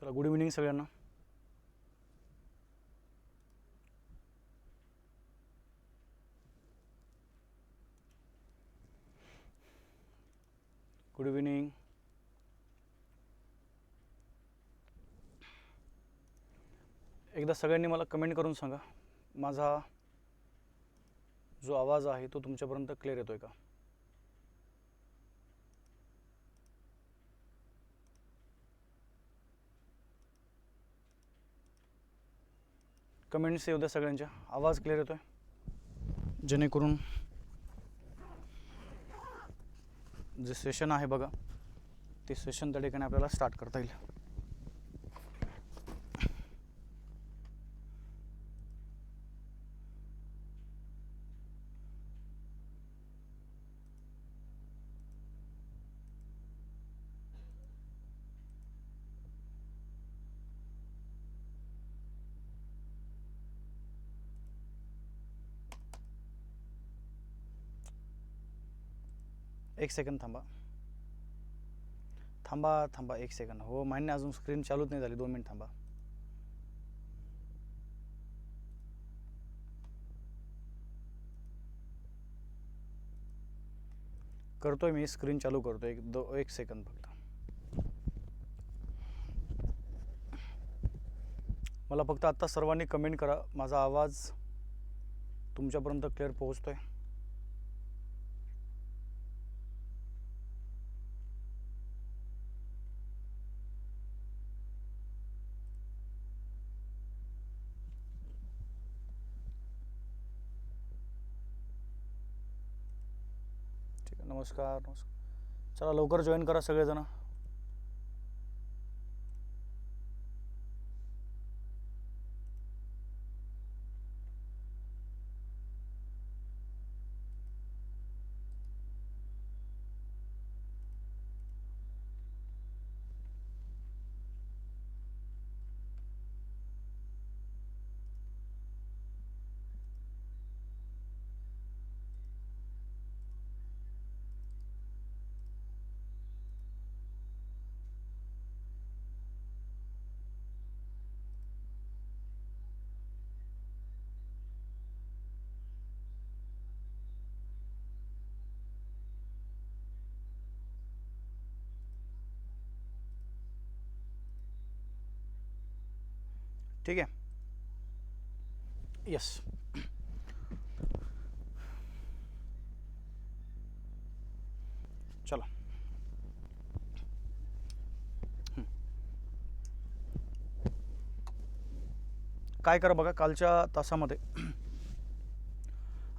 चला, good evening सगळ्यांना. Good evening. एकदा सगळ्यांनी मला कमेंट करून सांगा, माझा जो आवाज आहे तो तुमच्यापर्यंत क्लिअर येतोय का? कमेंट्स येऊ द्या सगळ्यांच्या. आवाज क्लिअर येतोय, जेणेकरून जे सेशन आहे बघा, ते सेशन त्या ठिकाणी आपल्याला स्टार्ट करता येईल. एक सेकंड थांबा थांबा थांबा, एक सेकंड. हो मान्य, अजून स्क्रीन चालूच नाही झाली. 2 मिनिट थांबा. करतोय मी, स्क्रीन चालू करतोय. एक सेकंद फक्त. मला फक्त आत्ता सर्वांनी कमेंट करा, माझा आवाज तुमच्यापर्यंत क्लिअर पोहोचतोय? ठीक आहे. नमस्कार नमस्कार. चला लवकर जॉईन करा सगळेजण. ठीक आहे. यस. चला. काय करा बघा, कालच्या तासामध्ये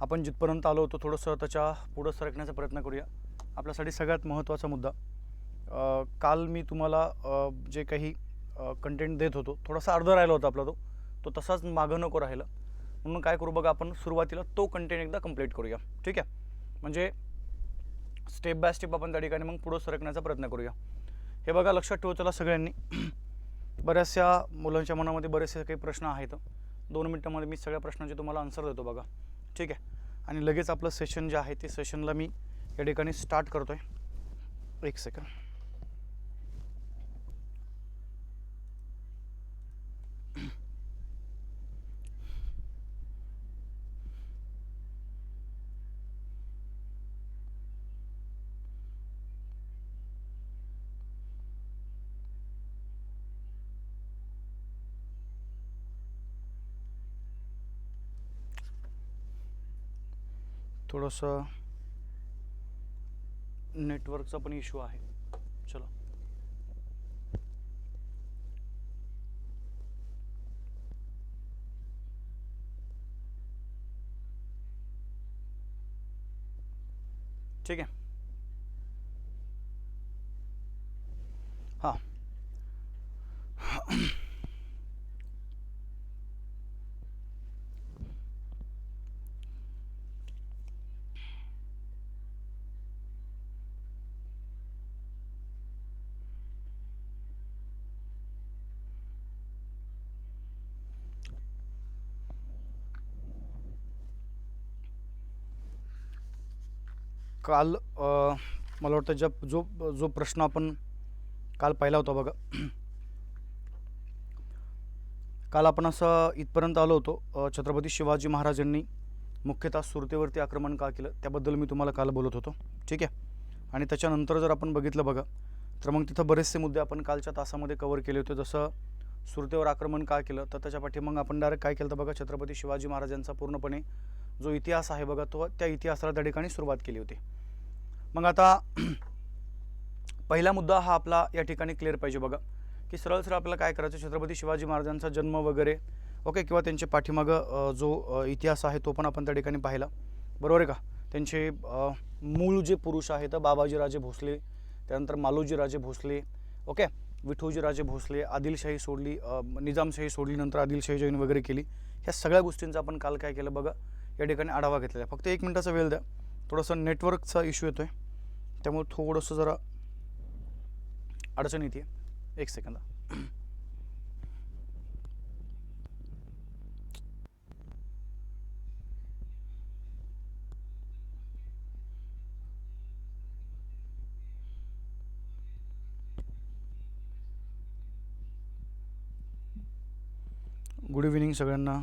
आपण जिथपर्यंत आलो होतो थोडंसं त्याच्या पुढं सरकण्याचा प्रयत्न करूया. आपल्यासाठी सगळ्यात महत्त्वाचा मुद्दा, काल मी तुम्हाला जे काही कंटेंट देत होतो, थोडासा अर्धा राहिला होता आपला, तो तसाच मागं नको राहिला. म्हणून काय करू बघा, आपण सुरुवातीला तो कंटेंट एकदा कंप्लीट करूया. ठीक आहे, म्हणजे स्टेप बाय स्टेप आपण त्या ठिकाणी मग पुढं सरकण्याचा प्रयत्न करूया. हे बघा, लक्षात ठेवताना सगळ्यांनी, बऱ्याचशा मुलांच्या मनामध्ये बरेचसे काही प्रश्न आहेत. 2 मिनिटांमध्ये मी सगळ्या प्रश्नांचे तुम्हाला आन्सर देतो बघा. ठीक आहे, आणि लगेच आपलं सेशन जे आहे ते सेशनला मी या ठिकाणी स्टार्ट करतो आहे. एक सेकंड. थोडंसं नेटवर्कचा पण इश्यू आहे. चलो. ठीक आहे. हां. काल मला वाटतं जो प्रश्न आपण काल पाहिला होता बघा, काल आपण असं इथपर्यंत आलो होतो, छत्रपती शिवाजी महाराजांनी मुख्यतः सुरतेवरती आक्रमण का केलं त्याबद्दल मी तुम्हाला काल बोलत होतो, ठीक आहे. आणि त्याच्यानंतर जर आपण बघितलं बघा तर मग तिथं बरेचसे मुद्दे आपण कालच्या तासामध्ये कव्हर केले होते. जसं सुरतेवर आक्रमण का केलं तर त्याच्या पाठी मग आपण डायरेक्ट काय केलं तर बघा शिवाजी शिवाजी महाराजांचा पूर्णपणे जो इतिहास आहे बघा तो त्या इतिहासाला त्या ठिकाणी सुरुवात केली होती. मग आता पहिला मुद्दा हा आपला या ठिकाणी क्लिअर पाहिजे बघा की सरळ सरळ आपल्याला काय करायचं, छत्रपती शिवाजी महाराजांचा जन्म वगैरे ओके किंवा त्यांचे पाठीमागं जो इतिहास आहे तो पण आपण त्या ठिकाणी पाहिला, बरोबर आहे का. त्यांचे मूळ जे पुरुष आहेत बाबाजीराजे भोसले, त्यानंतर मालोजीराजे भोसले, ओके, विठोजीराजे भोसले, आदिलशाही सोडली, निजामशाही सोडली, नंतर आदिलशाही जॉईन वगैरे केली. ह्या सगळ्या गोष्टींचा आपण काल काय केलं बघा या ठिकाणी आढावा घेतलेला आहे. फक्त 1 मिनिटाचा वेळ द्या, थोडंसं नेटवर्कचा इश्यू येतो आहे त्यामुळे थोडंसं जरा अडचण येते. 1 सेकंद. गुड इव्हिनिंग सगळ्यांना.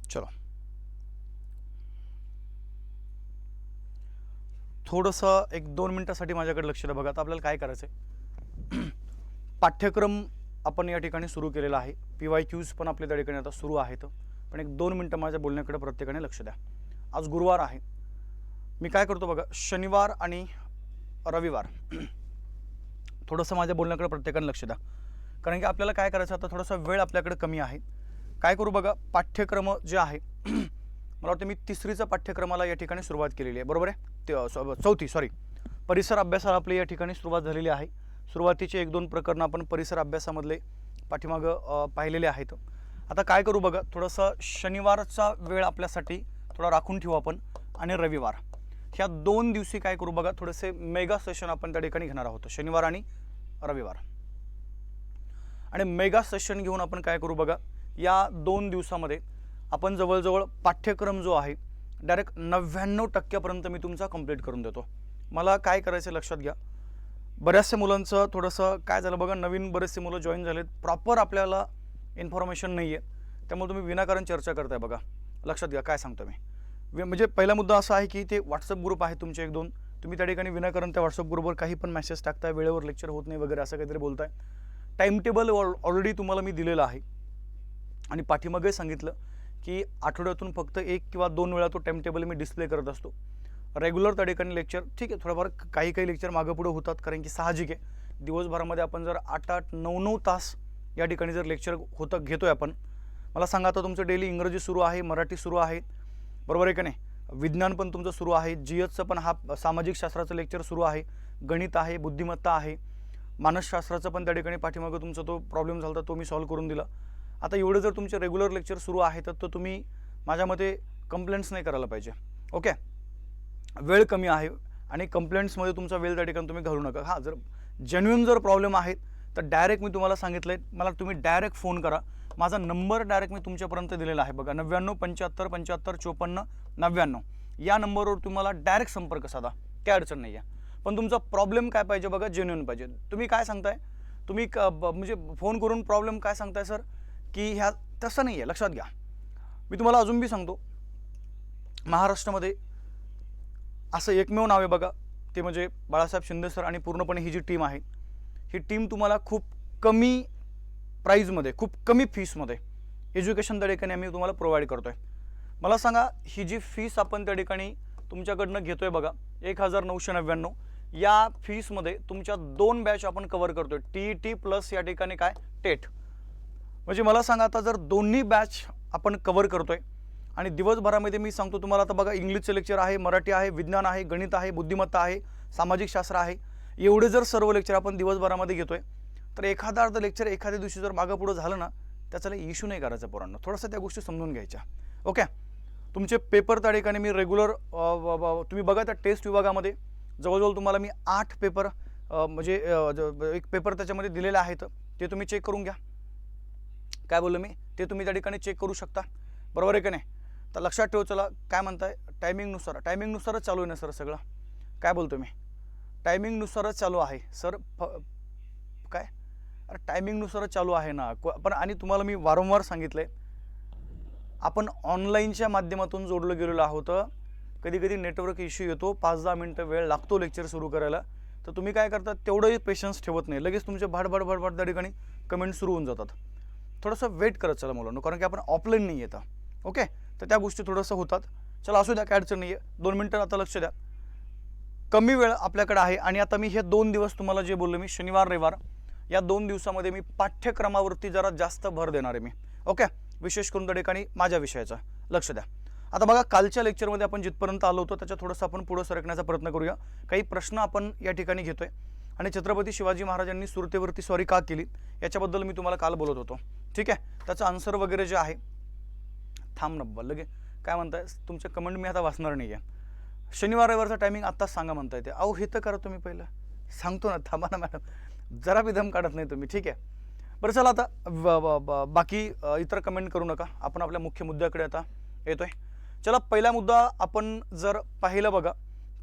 चलो थोडंसं 1-2 मिनटासाठी माझ्याकडे लक्ष द्या बघा. आता आपल्याला काय करायचं आहे, पाठ्यक्रम आपण या ठिकाणी सुरू केलेला आहे, PYQs पण आपल्या त्या ठिकाणी आता सुरू आहेत. पण 1-2 मिनटं माझ्या बोलण्याकडे प्रत्येकाने लक्ष द्या. आज गुरुवार आहे, मी काय करतो बघा शनिवार आणि रविवार थोडंसं माझ्या बोलण्याकडे प्रत्येकाने लक्ष द्या, कारण की आपल्याला काय करायचं आता थोडासा वेळ आपल्याकडे कमी आहे. काय करू बघा, पाठ्यक्रम जे आहे मला वाटतं मी 3रीचा पाठ्यक्रमाला या ठिकाणी सुरुवात केलेली आहे, बरोबर आहे. 4थी सॉरी परिसर अभ्यासाला आपली या ठिकाणी सुरुवात झालेली आहे. सुरुवातीचे 1-2 प्रकरणं आपण परिसर अभ्यासामधले पाठीमागं पाहिलेले आहेत. आता काय करू बघा, थोडंसं शनिवारचा वेळ आपल्यासाठी थोडा राखून ठेवू आपण आणि रविवार ह्या 2 दिवशी काय करू बघा थोडेसे मेगा सेशन आपण त्या ठिकाणी घेणार आहोत, शनिवार आणि रविवार. आणि मेगा सेशन घेऊन आपण काय करू बघा या 2 दिवसामध्ये आपण जवळजवळ पाठ्यक्रम जो आहे डायरेक्ट 99% मी तुमचा कंप्लीट करून देतो. मला काय करायचं लक्षात घ्या, बऱ्याचशा मुलांचं थोडंसं काय झालं बघा, नवीन बरेचसे मुलं जॉईन झालेत, प्रॉपर आपल्याला इन्फॉर्मेशन नाही आहे, त्यामुळे तुम्ही विनाकारण चर्चा करताय बघा. लक्षात घ्या काय सांगतो मी. म्हणजे पहिला मुद्दा असा आहे की ते व्हॉट्सअप ग्रुप आहे तुमचे 1-2, तुम्ही त्या ठिकाणी विनाकारण त्या व्हॉट्सअप ग्रुपवर काही पण मेसेज टाकताय, वेळेवर लेक्चर होत नाही वगैरे असं काहीतरी बोलताय. टाईम टेबल ऑलरेडी तुम्हाला मी दिलेलं आहे आणि पाठीमागे सांगितलं की आठवड्यातून फक्त 1 किंवा 2 वेळा तो टाईम टेबल मी डिस्प्ले करत असतो. रेग्युलर त्या ठिकाणी लेक्चर ठीक आहे, थोडंफार काही लेक्चर मागं पुढे होतात, कारण की साहजिक आहे दिवसभरामध्ये आपण जर 8-8, 9-9 तास या ठिकाणी जर लेक्चर घेतोय आपण. मला सांगा आता तुमचं डेली इंग्रजी सुरू आहे, मराठी सुरू आहे, बरोबर आहे का नाही, विज्ञान पण तुमचं सुरू आहे, GSचं पण हा सामाजिक शास्त्राचं लेक्चर सुरू आहे, गणित आहे, बुद्धिमत्ता आहे, मानसशास्त्राचं पण त्या ठिकाणी पाठीमागं तुमचा तो प्रॉब्लेम झाला तो मी सॉल्व्ह करून दिला. आता एवढे जर तुमचे रेग्युलर लेक्चर सुरू आहे तर तुम्ही माझ्या मते कंप्लेंट्स नाही करायला पाहिजे. ओके, वेळ कमी आहे आणि कंप्लेंट्समध्ये तुमचा वेळ त्या ठिकाणी तुम्ही घालू नका. हां, जर जेन्युइन जर प्रॉब्लेम आहेत तर डायरेक्ट मी तुम्हाला सांगितलं आहे, मला तुम्ही डायरेक्ट फोन करा. माझा नंबर डायरेक्ट मी तुमच्यापर्यंत दिलेला आहे बघा, 99 75 75 54 99. या नंबरवर तुम्हाला डायरेक्ट संपर्क साधा, काय अडचण नाही आहे. पण तुमचा प्रॉब्लेम काय पाहिजे बघा, जेन्युइन पाहिजे. तुम्ही काय सांगताय, तुम्ही म्हणजे फोन करून प्रॉब्लेम काय सांगताय सर की ह्या तसं नाही आहे. लक्षात घ्या, मी तुम्हाला अजून बी सांगतो, महाराष्ट्रामध्ये असं एकमेव नाव आहे बघा, ते म्हणजे बाळासाहेब शिंदे सर. आणि पूर्णपणे ही जी टीम आहे ही टीम तुम्हाला खूप कमी प्राईजमध्ये, खूप कमी फीसमध्ये एज्युकेशन त्या ठिकाणी आम्ही तुम्हाला प्रोव्हाइड करतो आहे. मला सांगा, ही जी फीस आपण त्या ठिकाणी तुमच्याकडनं घेतो आहे बघा 1999, या फीसमध्ये तुमच्या 2 बॅच आपण कव्हर करतो आहे, TET प्लस या ठिकाणी काय टेट. म्हणजे मला सांगा, आता जर दोन्ही बॅच आपण कव्हर करतोय आणि दिवसभरामध्ये मी सांगतो तुम्हाला, आता बघा इंग्लिशचं लेक्चर आहे, मराठी आहे, विज्ञान आहे, गणित आहे, बुद्धिमत्ता आहे, सामाजिक शास्त्र आहे, एवढे जर सर्व लेक्चर आपण दिवसभरामध्ये घेतोय तर एखादा अर्ध लेक्चर एखाद्या दिवशी जर मागं पुढं झालं ना त्याचा इश्यू नाही करायचा पोरांना, थोडंसं त्या गोष्टी समजून घ्यायच्या. ओके, तुमचे पेपर त्या ठिकाणी मी रेग्युलर तुम्ही बघा त्या टेस्ट विभागामध्ये जवळजवळ तुम्हाला मी 8 पेपर म्हणजे एक पेपर त्याच्यामध्ये दिलेले आहेत, ते तुम्ही चेक करून घ्या. काय बोललो मी, ते तुम्ही त्या ठिकाणी चेक करू शकता, बरोबर आहे का नाही. तर लक्षात ठेव, चला काय म्हणताय, टायमिंगनुसारच चालू आहे ना सर सगळं, काय बोलतो मी, टायमिंगनुसारच चालू आहे सर. काय अरे टायमिंगनुसारच चालू आहे ना पण. आणि तुम्हाला मी वारंवार सांगितलंय, आपण ऑनलाईनच्या माध्यमातून जोडलं गेलेलो आहोत. कधी कधी नेटवर्क इश्यू येतो, 5-10 मिनटं वेळ लागतो लेक्चर सुरू करायला. तर तुम्ही काय करता, तेवढंही पेशन्स ठेवत नाही, लगेच तुमचे भाडभाड त्या ठिकाणी कमेंट सुरू होऊन जातात. थोडंसं वेट करत चला मुलांनो, कारण की आपण ऑफलाईन नाही येतं. ओके, तर त्या गोष्टी थोडंसं होतात. चला असू द्या, काय अडचण नाही आहे. 2 मिनटं आता लक्ष द्या, कमी वेळ आपल्याकडे आहे. आणि आता मी हे 2 दिवस तुम्हाला जे बोललो मी, शनिवार रविवार, या 2 दिवसामध्ये मी पाठ्यक्रमावरती जरा जास्त भर देणार आहे मी. ओके, विशेष करून त्या ठिकाणी माझ्या विषयाचा लक्ष द्या. आता बघा, कालच्या लेक्चरमध्ये आपण जिथपर्यंत आलो होतो त्याच्या थोडंसं आपण पुढे सरकण्याचा प्रयत्न करूया. काही प्रश्न आपण या ठिकाणी घेतोय आणि छत्रपती शिवाजी महाराजांनी सुरतेवरती स्वारी का केली याच्याबद्दल मी तुम्हाला काल बोलत होतो. ठीक आहे, त्याचं आन्सर वगैरे जे आहे, थांब ना लगे काय म्हणताय, तुमचे कमेंट मी आता वाचणार नाही आहे. शनिवार रविवारचा टायमिंग आत्ताच सांगा म्हणताय ते. अहो हे तर करा तुम्ही, पहिलं सांगतो ना, थांबा ना मॅडम, जरा बी दम काढत नाही तुम्ही. ठीक आहे, बरं चला आता बाकी इतर कमेंट करू नका, आपण आपल्या मुख्य मुद्द्याकडे आता येतोय. चला, पहिला मुद्दा आपण जर पाहिलं बघा,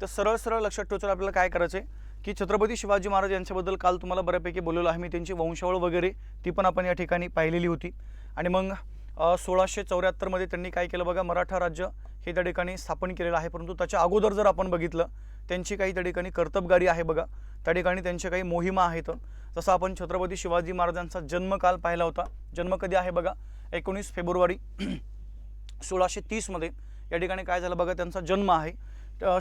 तर सरळ लक्षात ठेवायचं आपल्याला काय करायचं आहे की छत्रपती शिवाजी महाराज यांच्याबद्दल काल तुम्हाला बऱ्यापैकी बोललेलो आहे मी. त्यांची वंशावळ वगैरे ती पण आपण या ठिकाणी पाहिलेली होती. आणि मग 1674 मध्ये त्यांनी काय केलं बघा, मराठा राज्य हे त्या ठिकाणी स्थापन केलेलं आहे. परंतु त्याच्या अगोदर जर आपण बघितलं, त्यांची काही त्या ठिकाणी कर्तबगारी आहे बघा, त्या ठिकाणी त्यांच्या काही मोहिमा आहेत. जसं आपण छत्रपती शिवाजी महाराजांचा जन्मकाल पाहिला होता. जन्म कधी आहे बघा, 19 फेब्रुवारी 1630 मध्ये या ठिकाणी काय झालं बघा, त्यांचा जन्म आहे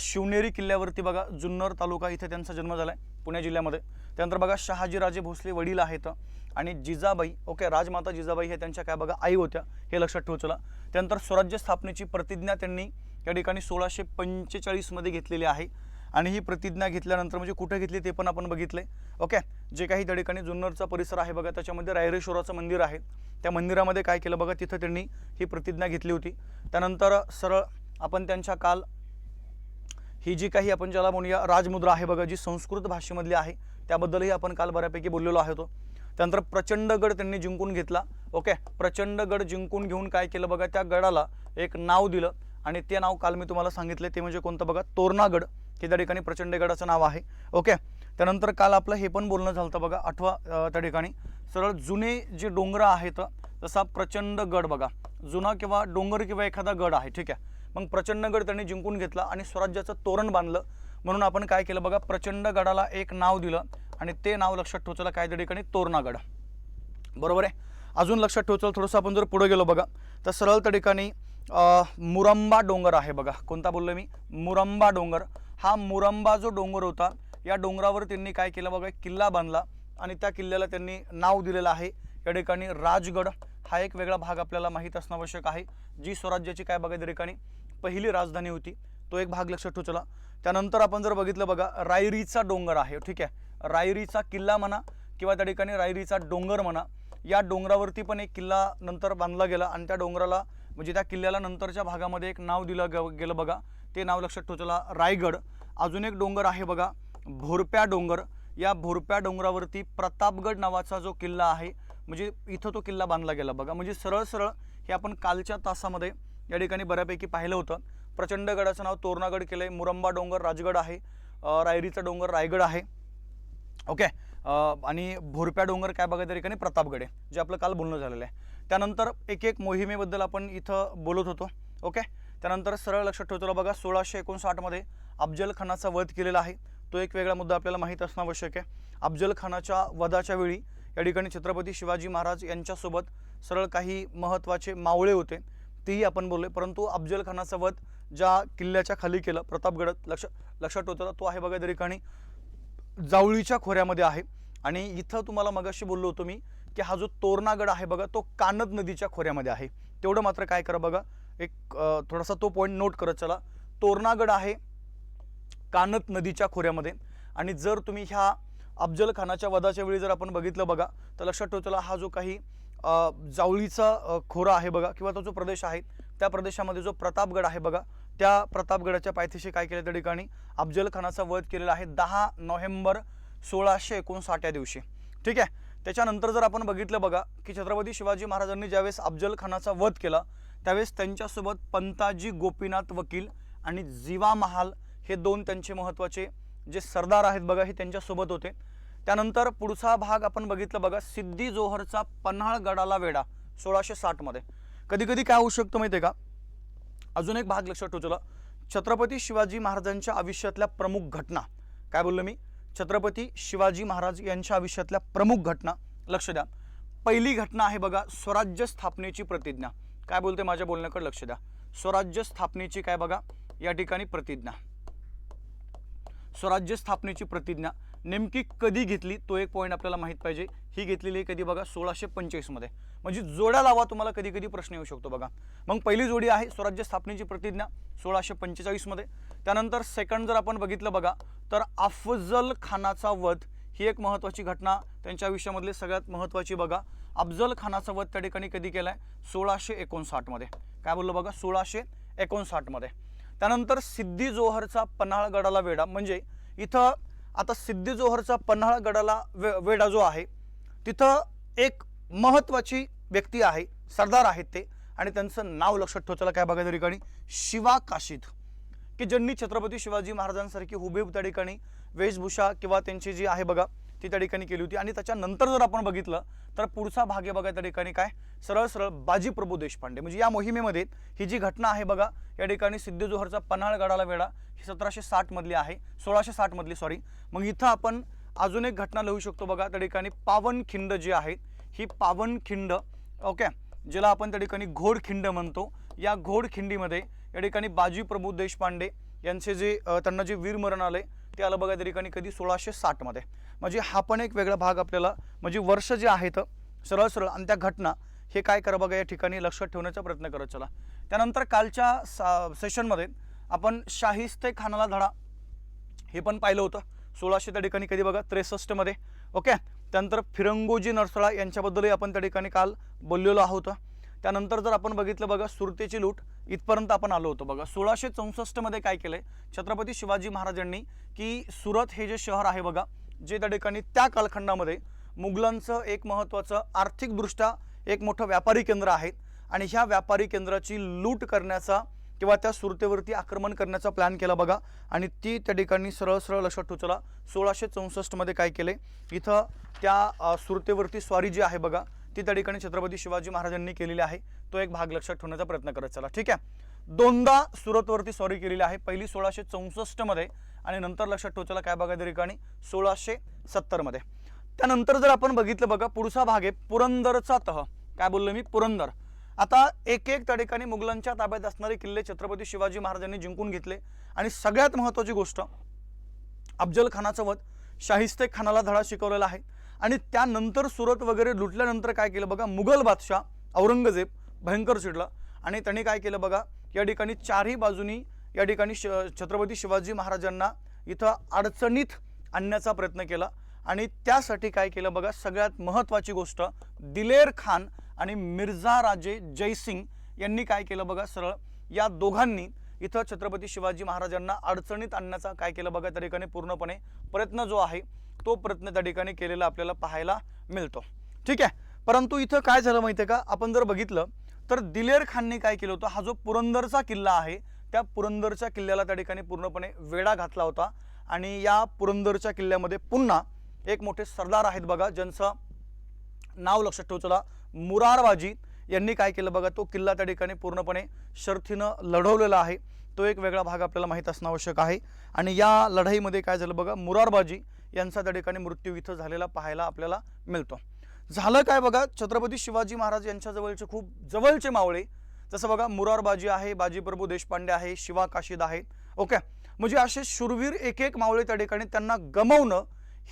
शिवनेरी किल्ल्यावरती बघा, जुन्नर तालुका इथे त्यांचा जन्म झाला आहे, पुणे जिल्ह्यामध्ये. त्यानंतर बघा, शहाजीराजे भोसले वडील आहेत आणि जिजाबाई, ओके, राजमाता जिजाबाई हे त्यांच्या काय बघा आई होत्या, हे लक्षात ठेवू चला. त्यानंतर स्वराज्य स्थापनेची प्रतिज्ञा त्यांनी या ठिकाणी 1645 मध्ये घेतलेली आहे. आणि ही प्रतिज्ञा घेतल्यानंतर म्हणजे कुठे घेतली ते पण आपण बघितले. ओके, जे काही त्या ठिकाणी जुन्नरचा परिसर आहे बघा, त्याच्यामध्ये रायरेश्वराचं मंदिर आहे, त्या मंदिरामध्ये काय केलं बघा, तिथं त्यांनी ही प्रतिज्ञा घेतली होती. त्यानंतर सरळ आपण त्यांच्या काल ही जी काही आपण ज्याला म्हणूया राजमुद्रा आहे बघा, जी संस्कृत भाषेमधली आहे, त्याबद्दलही आपण काल बऱ्यापैकी बोललेलो आहोत. त्यानंतर प्रचंडगड त्यांनी जिंकून घेतला. ओके, प्रचंडगड जिंकून घेऊन काय केलं बघा, त्या गडाला एक नाव दिलं आणि ते नाव काल मी तुम्हाला सांगितले, ते म्हणजे कोणतं बघा, तोरणागड, हे त्या ठिकाणी प्रचंडगडाचं नाव आहे. ओके, त्यानंतर काल आपलं हे पण बोलणं झालं बघा, आठवा त्या ठिकाणी सरळ जुने जे डोंगर आहेत, जसा प्रचंडगड बघा, जुना किंवा डोंगर किंवा एखादा गड आहे. ठीक आहे, मग प्रचंडगड त्यांनी जिंकून घेतला आणि स्वराज्याचं तोरण बांधलं. म्हणून आपण काय केलं बघा, प्रचंडगडाला एक नाव दिलं आणि ते नाव लक्षात ठेवायचं काय त्या ठिकाणी, तोरणागड, बरोबर आहे. अजून लक्षात ठेवायचं थोडंसं आपण जर पुढे गेलो बघा, तर सरळ त्या ठिकाणी मुरंबा डोंगर आहे बघा. कोणता बोललो मी, मुरंबा डोंगर. हा मुरंबा जो डोंगर होता, या डोंगरावर त्यांनी काय केलं बघा, किल्ला बांधला आणि त्या किल्ल्याला त्यांनी नाव दिलेलं आहे या ठिकाणी राजगड. हा एक वेगळा भाग आपल्याला माहीत असणं आवश्यक आहे, जी स्वराज्याची काय बघा त्या ठिकाणी पहिली राजधानी होती, तो एक भाग लक्षात ठेवू चला. त्यानंतर आपण जर बघितलं बघा, रायरीचा डोंगर आहे. ठीक आहे, रायरीचा किल्ला म्हणा किंवा त्या ठिकाणी रायरीचा डोंगर म्हणा, या डोंगरावरती पण एक किल्ला नंतर बांधला गेला आणि त्या डोंगराला म्हणजे त्या किल्ल्याला नंतरच्या भागामध्ये एक नाव दिलं गेलं बघा, ते नाव लक्षात ठेवू चला, रायगड. अजून एक डोंगर आहे बघा, भोरप्या डोंगर. या भोरप्या डोंगरावरती प्रतापगड नावाचा जो किल्ला आहे, म्हणजे इथं तो किल्ला बांधला गेला बघा. म्हणजे सरळ हे आपण कालच्या तासामध्ये या ठिकाणी बऱ्यापैकी पाहिलं होतं. प्रचंडगडाचं नाव तोरणागड केलंय, मुरंबा डोंगर राजगड आहे, रायरीचा डोंगर रायगड आहे. ओके, आणि भोरप्या डोंगर काय बघा त्या ठिकाणी प्रतापगड आहे, जे आपलं काल बोलणं झालेलं आहे. त्यानंतर एक मोहिमेबद्दल आपण इथं बोलत होतो. ओके, त्यानंतर सरळ लक्षात ठेवतो बघा, 1659 मध्ये अफजल खानाचा वध केलेला आहे, तो एक वेगळा मुद्दा आपल्याला माहीत असणं आवश्यक आहे. अफजल खानाच्या वधाच्या वेळी या ठिकाणी छत्रपती शिवाजी महाराज यांच्यासोबत सरळ काही महत्त्वाचे मावळे होते, तेही आपण बोललोय. परंतु अफजल खानाचा वध ज्या किल्ल्याच्या खाली केलं, प्रतापगडात, लक्षात ठेवतो तो आहे बघा त्या ठिकाणी जावळीच्या खोऱ्यामध्ये आहे. आणि इथं तुम्हाला मगाशी बोललो होतो मी की हा जो तोरणागड आहे बघा, तो कानद नदीच्या खोऱ्यामध्ये आहे. तेवढं मात्र काय करा बघा, एक थोडासा तो पॉईंट नोट करत चला. तोरणागड आहे कानद नदीच्या खोऱ्यामध्ये. आणि जर तुम्ही ह्या अफजल खानाच्या वधाच्या वेळी जर आपण बघितलं बघा, तर लक्षात ठेवतो हा जो काही जावळीचा खोरा आहे बघा किंवा तो जो प्रदेश आहे त्या प्रदेशामध्ये जो प्रतापगड आहे बघा, त्या प्रतापगडाच्या पायथ्याशी काय केलं त्या ठिकाणी अफजल खानाचा वध केलेला आहे 10 नोव्हेंबर 1659 या दिवशी। ठीक आहे। त्याच्यानंतर जर आपण बघितलं बघा की छत्रपती शिवाजी महाराजांनी ज्यावेळेस अफजल खानाचा वध केला त्यावेळेस त्यांच्यासोबत पंताजी गोपीनाथ वकील आणि जीवा महाल हे दोन त्यांचे महत्त्वाचे जे सरदार आहेत बघा हे त्यांच्यासोबत होते। त्यानंतर पुढचा भाग आपण बघितलं बघा, सिद्धी जोहरचा पन्हाळगडाला वेढा 1660 मध्ये। कधी कधी काय होऊ शकतं माहिती आहे का, अजून एक भाग लक्षात ठेवा, छत्रपती शिवाजी महाराजांच्या आयुष्यातल्या प्रमुख घटना, काय बोललो मी, छत्रपती शिवाजी महाराज यांच्या आयुष्यातल्या प्रमुख घटना लक्ष द्या। पहिली घटना आहे बघा स्वराज्य स्थापनेची प्रतिज्ञा। काय बोलते माझ्या बोलण्याकडे लक्ष द्या, स्वराज्य स्थापनेची काय बघा या ठिकाणी प्रतिज्ञा, स्वराज्य स्थापनेची प्रतिज्ञा नेमकी कधी घेतली तो एक पॉईंट आपल्याला माहित पाहिजे। ही घेतलेली आहे कधी बघा 1645 मध्ये, म्हणजे जोड्या लावा, तुम्हाला कधी कधी प्रश्न येऊ शकतो बघा। मग पहिली जोडी आहे स्वराज्य स्थापनेची प्रतिज्ञा 1645 मध्ये। त्यानंतर सेकंड जर आपण बघितलं बघा तर अफजल खानाचा वध ही एक महत्त्वाची घटना त्यांच्या आयुष्यामधली सगळ्यात महत्त्वाची बघा। अफजल खानाचा वध त्या ठिकाणी कधी केलाय 1659 मध्ये। काय बोललो बघा 1659 मध्ये। त्यानंतर सिद्धी जोहरचा पन्हाळगडाला वेढा, म्हणजे इथं आता सिद्धी जोहरचा पन्हाळगडाला वेढा जो आहे तिथं एक महत्त्वाची व्यक्ती आहे, सरदार आहेत ते, आणि त्यांचं नाव लक्षात ठेवायला काय बघा त्या ठिकाणी शिवा काशीद, की ज्यांनी छत्रपती शिवाजी महाराजांसारखी हुबेहूब त्या ठिकाणी वेशभूषा किंवा त्यांची जी आहे बघा ती त्या ठिकाणी केली होती। आणि त्याच्यानंतर जर आपण बघितलं तर पुढचा भाग आहे बघा त्या ठिकाणी काय सरळ सरळ बाजी प्रभू देशपांडे, म्हणजे या मोहिमेमध्ये ही जी घटना आहे बघा या ठिकाणी सिद्धी जोहरचा पन्हाळगडाला वेढा ही 1760 मधली आहे, 1660 मधली सॉरी। मग इथं आपण अजून एक घटना लिहू शकतो बघा त्या ठिकाणी पावनखिंड जी आहे ही पावनखिंड, ओके, ज्याला आपण त्या ठिकाणी घोडखिंड म्हणतो, या घोडखिंडीमध्ये या ठिकाणी बाजी प्रभू देशपांडे यांचे जे त्यांना जे वीरमरण आले ते आलं बघा त्या ठिकाणी कधी 1660 मध्ये। म्हणजे हा पण एक वेगळा भाग आपल्याला, म्हणजे वर्ष जे आहेत सरळ सरळ आणि त्या घटना हे काय करा बघा या ठिकाणी लक्षात ठेवण्याचा प्रयत्न करत चला। त्यानंतर कालच्या सेशनमध्ये आपण शाहिस्ते खानाला धडा हे पण पाहिलं होतं 1600 त्या ठिकाणी कधी बघा 63 मध्ये, ओके। त्यानंतर फिरंगोजी नरसळा यांच्याबद्दलही आपण त्या ठिकाणी काल बोललेलो आहोत। त्यानंतर जर आपण बघितलं बघा सुरतेची लूट इथपर्यंत आपण आलो होतो बघा। 1664 मध्ये काय केलंय छत्रपती शिवाजी महाराजांनी की सुरत हे जे शहर आहे बघा जे त्या ठिकाणी त्या कालखंडामध्ये मुघलांचं एक महत्त्वाचं आर्थिकदृष्ट्या एक मोठं व्यापारी केंद्र आहे आणि ह्या व्यापारी केंद्राची लूट करण्याचा किंवा त्या सुरतेवरती आक्रमण करण्याचा प्लॅन केला बघा। आणि ती त्या ठिकाणी सरळ सरळ लक्षात ठेवा 1664 मध्ये काय केले इथं त्या सुरतेवरती स्वारी जी आहे बघा ती त्या ठिकाणी छत्रपती शिवाजी महाराजांनी केलेली आहे, तो एक भाग लक्षात ठेवण्याचा प्रयत्न करत चला। ठीक आहे, दोनदा सुरतवरती स्वारी केलेली आहे, पहिली 1664 मध्ये आणि नंतर लक्षात ठेवायला काय बघा त्या ठिकाणी 1670 मध्ये। त्यानंतर जर आपण बघितलं बघा पुढचा भाग आहे पुरंदरचा तह। काय बोललो मी, पुरंदर। आता एक एक त्या ठिकाणी मुघलांच्या ताब्यात असणारे किल्ले छत्रपती शिवाजी महाराजांनी जिंकून घेतले आणि सगळ्यात महत्त्वाची गोष्ट अफजल खानाचा वध, शाहिस्ते खानाला धडा शिकवलेला आहे। आणि त्यानंतर सुरत वगैरे लुटल्यानंतर काय केलं बघा मुघल बादशाह औरंगजेब भयंकर चिडला आणि त्यांनी काय केलं बघा या ठिकाणी चारही बाजूनी या ठिकाणी छत्रपती शिवाजी महाराजांना इथं अडचणीत आणण्याचा प्रयत्न केला। आणि त्यासाठी काय केलं बघा सगळ्यात महत्त्वाची गोष्ट दिलेर खान आणि मिर्झा राजे जयसिंग यांनी काय केलं बघा सरळ या दोघांनी इथं छत्रपती शिवाजी महाराजांना अडचणीत आणण्याचा काय केलं बघा त्या ठिकाणी पूर्णपणे प्रयत्न जो आहे तो प्रयत्न त्या ठिकाणी केलेला आपल्याला पाहायला मिळतो। ठीक आहे, परंतु इथं काय झालं माहिती आहे का, आपण जर बघितलं तर दिलेर खानने काय केलं होतं, हा जो पुरंदरचा किल्ला आहे त्या पुरंदरच्या किल्ल्याला त्या ठिकाणी पूर्णपणे वेढा घातला होता। आणि या पुरंदरच्या किल्ल्यामध्ये पुन्हा एक मोठे सरदार आहेत बघा ज्यांचं नाव लक्षात ठेवचला मुरारबाजी यांनी काय केलं बघा तो किल्ला त्या ठिकाणी पूर्णपणे शर्थीनं लढवलेला आहे, तो एक वेगळा भाग आपल्याला माहीत असणं आवश्यक आहे। आणि या लढाईमध्ये काय झालं बघा मुरारबाजी यांचा त्या ठिकाणी मृत्यू इथं झालेला पाहायला आपल्याला मिळतो। झालं काय बघा छत्रपती शिवाजी महाराज यांच्या जवळचे खूप जवळचे मावळे जसं बघा मुरारबाजी आहे, बाजीप्रभू देशपांडे आहे, शिवा काशीद आहे, ओके, म्हणजे असे शूरवीर एक एक मावळे त्या ठिकाणी त्यांना गमावणं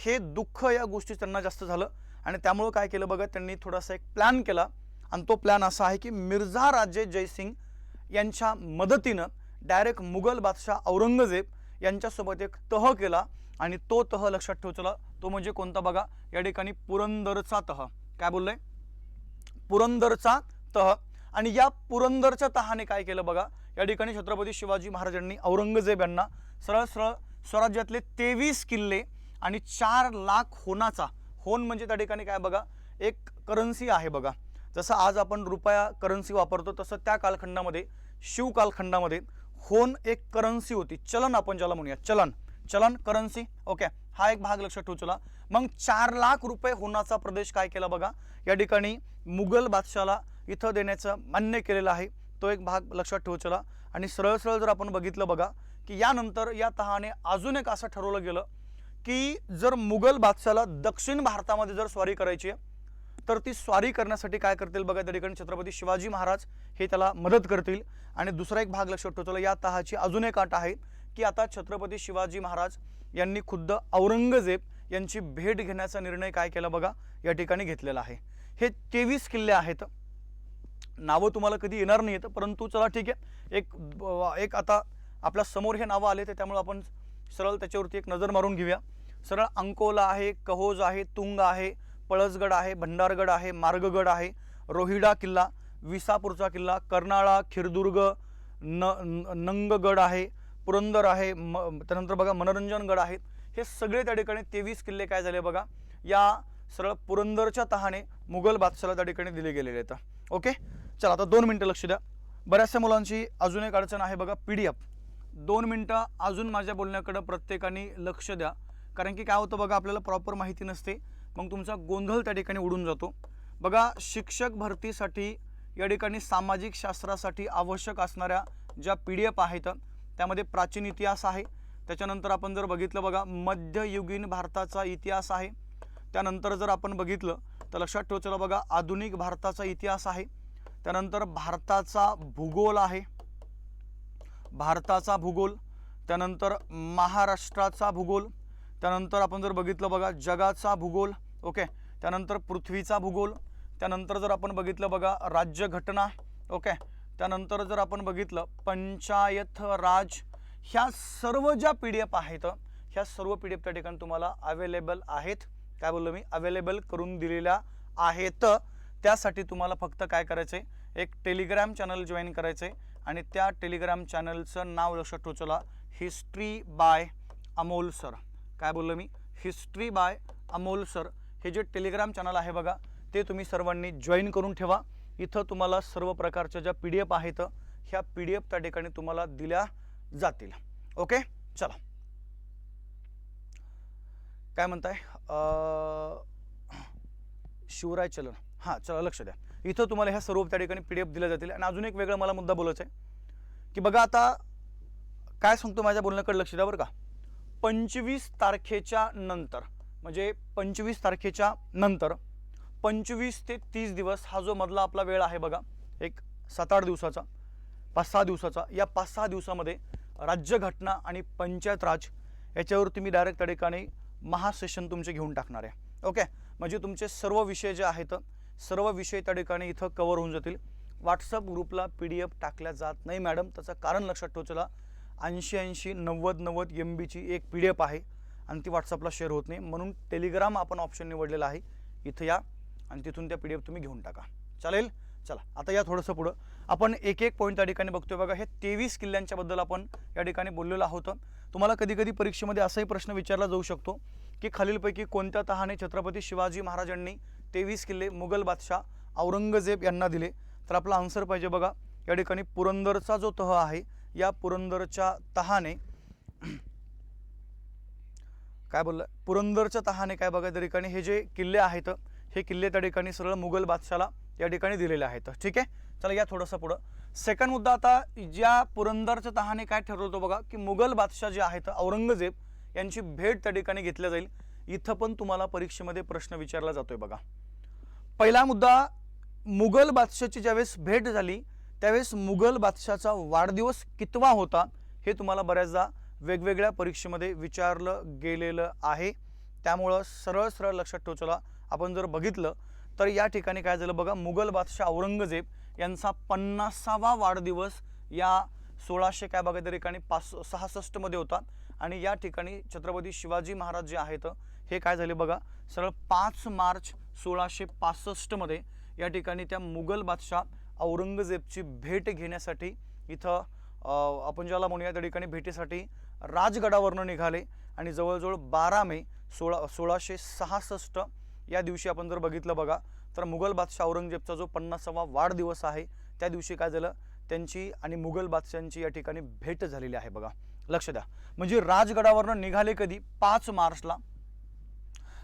हे दुःख या गोष्टी त्यांना जास्त झालं। आणि त्यामुळे काय केलं बघा त्यांनी थोडासा एक प्लॅन केला आणि तो प्लॅन असा आहे की मिर्झा राजे जयसिंग यांच्या मदतीनं डायरेक्ट मुघल बादशाह औरंगजेब यांच्यासोबत एक तह केला आणि तो तह लक्षात ठेवला तो म्हणजे कोणता बघा या ठिकाणी पुरंदरचा तह। काय बोललोय, पुरंदरचा तह. आणि या पुरंदरच्या तहाने काय केलं बघा, या ठिकाणी छत्रपती शिवाजी महाराजांनी औरंगजेब यांना सरळ सरळ स्वराज्यातले 23 किल्ले आणि 4 लाख होनाचा, होन म्हणजे त्या ठिकाणी काय बघा, एक करन्सी आहे बघा. जसं आज आपण रुपया करन्सी वापरतो तसं त्या कालखंडामध्ये, शिव कालखंडामध्ये होन एक करन्सी होती, चलन आपण ज्याला म्हणूया, चलन करन्सी. ओके, हा एक भाग लक्षात ठेवला. मग 4 लाख रुपये होनाचा प्रदेश काय केला बघा, या ठिकाणी मुघल बादशाला इथं देण्याचं मान्य केलेलं आहे. तो एक भाग लक्षात ठेवला. आणि सरळ सरळ जर आपण बघितलं बघा की यानंतर या तहाने अजून एक असं ठरवलं गेलं की जर मुघल बादशाला दक्षिण भारतामध्ये जर स्वारी करायची तर ती स्वारी करण्यासाठी काय करतील बघा, त्या ठिकाणी छत्रपती शिवाजी महाराज हे त्याला मदत करतील. आणि दुसरा एक भाग लक्षात ठेवला, या तहाची अजून एक अट आहे की आता छत्रपती शिवाजी महाराज यांनी खुद्द औरंगजेब यांची भेट घेण्याचा निर्णय काय केला बघा, या ठिकाणी घेतलेला आहे. हे 23 किल्ले आहेत. नावं तुम्हाला कधी येणार नाही आहेत, परंतु चला ठीक आहे, एक आता आपल्या समोर हे नावं आले, त्यामुळे आपण सरळ त्याच्यावरती एक नजर मारून घेऊया. सरळ अंकोला आहे, कहोज आहे, तुंग आहे, पळसगड आहे, भंडारगड आहे, मार्गगड आहे, रोहिडा किल्ला, विसापूरचा किल्ला, कर्नाळा, खिरदुर्ग, नंगगड आहे, पुरंदर आहे, त्यानंतर बघा मनोरंजनगड आहेत. हे सगळे त्या ठिकाणी 23 किल्ले काय झाले बघा, या सरळ पुरंदरच्या तहाने मुघल बादशाला त्या ठिकाणी दिले गेलेले आहेत. ओके, चला आता 2 मिनटं लक्ष द्या. बऱ्याचशा मुलांची अजून एक अडचण आहे बघा, PDF. 2 मिनटं अजून माझ्या बोलण्याकडे प्रत्येकाने लक्ष द्या, कारण की काय होतं बघा, आपल्याला प्रॉपर माहिती नसते, मग तुमचा गोंधळ त्या ठिकाणी उडून जातो. बघा, शिक्षक भरतीसाठी या ठिकाणी सामाजिक शास्त्रासाठी आवश्यक असणाऱ्या ज्या PDF आहेत त्यामध्ये प्राचीन इतिहास आहे. त्याच्यानंतर आपण जर बघितलं बघा, मध्ययुगीन भारताचा इतिहास आहे. त्यानंतर जर आपण बघितलं तर लक्षात ठेवायचं बघा, आधुनिक भारताचा इतिहास आहे. त्यानंतर भारताचा भूगोल आहे, भारताचा भूगोल. त्यानंतर महाराष्ट्राचा भूगोल. त्यानंतर आपण जर बघितलं बघा, जगाचा भूगोल. ओके, त्यानंतर पृथ्वीचा भूगोल. त्यानंतर जर आपण बघितलं बघा, राज्यघटना. ओके, त्यानंतर जर आपण बघितलं पंचायत राज. ह्या सर्व ज्या PDF आहेत, ह्या सर्व PDF त्या ठिकाणी तुम्हाला अवेलेबल आहेत. काय बोललो मी, अवेलेबल करून दिलेल्या आहेत. त्यासाठी तुम्हाला फक्त काय करायचं आहे, एक टेलिग्राम चॅनल जॉईन करायचं आहे. आणि त्या टेलिग्राम चॅनलचं नाव लक्षात ठेवचला, हिस्ट्री बाय अमोल सर. काय बोललो मी, हिस्ट्री बाय अमोल सर. हे जे टेलिग्राम चॅनल आहे बघा, ते तुम्ही सर्वांनी जॉईन करून ठेवा. इथं तुम्हाला सर्व प्रकारच्या ज्या PDF आहेत ह्या PDF त्या ठिकाणी तुम्हाला दिल्या जातील. ओके, चला काय म्हणताय, शिवराय चलन. हां, चला लक्ष द्या, इथं तुम्हाला ह्या सर्व त्या ठिकाणी PDF दिल्या जातील. आणि अजून एक वेगळा मला मुद्दा बोलायचा आहे की बघा, आता काय सांगतो माझ्या बोलण्याकडे लक्ष द्या बरं का. 25 तारखेच्या नंतर, म्हणजे 25 तारखेच्या नंतर 25 ते 30 दिवस हा जो मधला आपला वेळ आहे बघा, एक 7-8 दिवसाचा, 5-6 दिवसाचा. या 5-6 दिवसामध्ये राज्यघटना आणि पंचायत राज याच्यावर तुम्ही डायरेक्ट त्या ठिकाणी महासेशन तुमचे घेऊन टाकणार आहे. ओके, म्हणजे तुमचे सर्व विषय जे आहेत, सर्व विषय त्या ठिकाणी इथं कव्हर होऊन जातील. व्हॉट्सअप ग्रुपला PDF टाकल्या जात नाही मॅडम, त्याचं कारण लक्षात ठेवचला, 80-80, 90-90 MBची एक PDF आहे आणि ती व्हॉट्सअपला शेअर होत नाही. म्हणून टेलिग्राम आपण ऑप्शन निवडलेला आहे. इथं या आणि तिथून त्या PDF तुम्ही घेऊन टाका, चालेल. चला आता या थोडंसं पुढं आपण एक पॉईंट त्या ठिकाणी बघतोय बघा. हे 23 किल्ल्यांच्या बद्दल आपण या ठिकाणी बोललेलो आहोत. तुम्हाला कधी कधी परीक्षेमध्ये असाही प्रश्न विचारला जाऊ शकतो की खालीलपैकी कोणत्या तहाने छत्रपती शिवाजी महाराजांनी 23 किल्ले मुघल बादशाह औरंगजेब यांना दिले. तर आपला आन्सर पाहिजे बघा, या ठिकाणी पुरंदरचा जो तह आहे, या पुरंदरच्या तहाने काय बोललं, पुरंदरच्या तहाने काय बघा, त्या ठिकाणी हे जे किल्ले आहेत हे किल्ले त्या ठिकाणी सरळ मुघल बादशाला या ठिकाणी दिलेले आहेत. ठीक आहे, चला या थोडंसं पुढं. सेकंड मुद्दा, आता ज्या पुरंदरच्या तहाने काय ठरवतो बघा की मुघल बादशाह जे आहेत औरंगजेब यांची भेट त्या ठिकाणी घेतल्या जाईल. इथं पण तुम्हाला परीक्षेमध्ये प्रश्न विचारला जातोय बघा. पहिला मुद्दा, मुघल बादशाहची ज्यावेळेस भेट झाली त्यावेळेस मुघल बादशाहचा वाढदिवस कितवा होता हे तुम्हाला बऱ्याचदा वेगवेगळ्या परीक्षेमध्ये विचारलं गेलेलं आहे. त्यामुळं सरळ सरळ लक्षात ठेवचला. आपण जर बघितलं तर या ठिकाणी काय झालं बघा, मुघल बादशाह औरंगजेब यांचा 50वा वाढदिवस या 1600 काय बघा त्या ठिकाणी 66 मध्ये होता. आणि या ठिकाणी छत्रपती शिवाजी महाराज जे आहेत हे काय झाले बघा, सरळ 5 मार्च 1665 मध्ये या ठिकाणी त्या मुघल बादशाह औरंगजेबची भेट घेण्यासाठी इथं आपण ज्याला म्हणूया त्या ठिकाणी भेटीसाठी राजगडावरनं निघाले आणि जवळजवळ 12 मे 1666 या दिवशी आपण जर बघितलं बघा तर मुघल बादशाह औरंगजेबचा जो 50वा वाढदिवस आहे त्या दिवशी काय झालं, त्यांची आणि मुघल बादशाहांची या ठिकाणी भेट झालेली आहे बघा, लक्ष द्या. म्हणजे राजगडावरनं निघाले कधी 5 मार्चला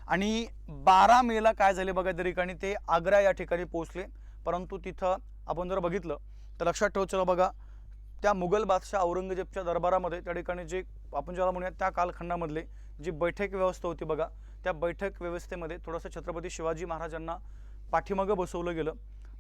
आणि 12 मेला काय झाले बघा त्या ठिकाणी ते आग्रा या ठिकाणी पोहोचले. परंतु तिथं आपण जर बघितलं तर लक्षात ठेवायचं बघा, त्या मुघल बादशाह औरंगजेबच्या दरबारामध्ये त्या ठिकाणी जे आपण ज्याला म्हणूया त्या कालखंडामधले जी बैठक व्यवस्था होती बघा, त्या बैठक व्यवस्थेमध्ये थोडंसं छत्रपती शिवाजी महाराजांना पाठीमागं बसवलं गेलं.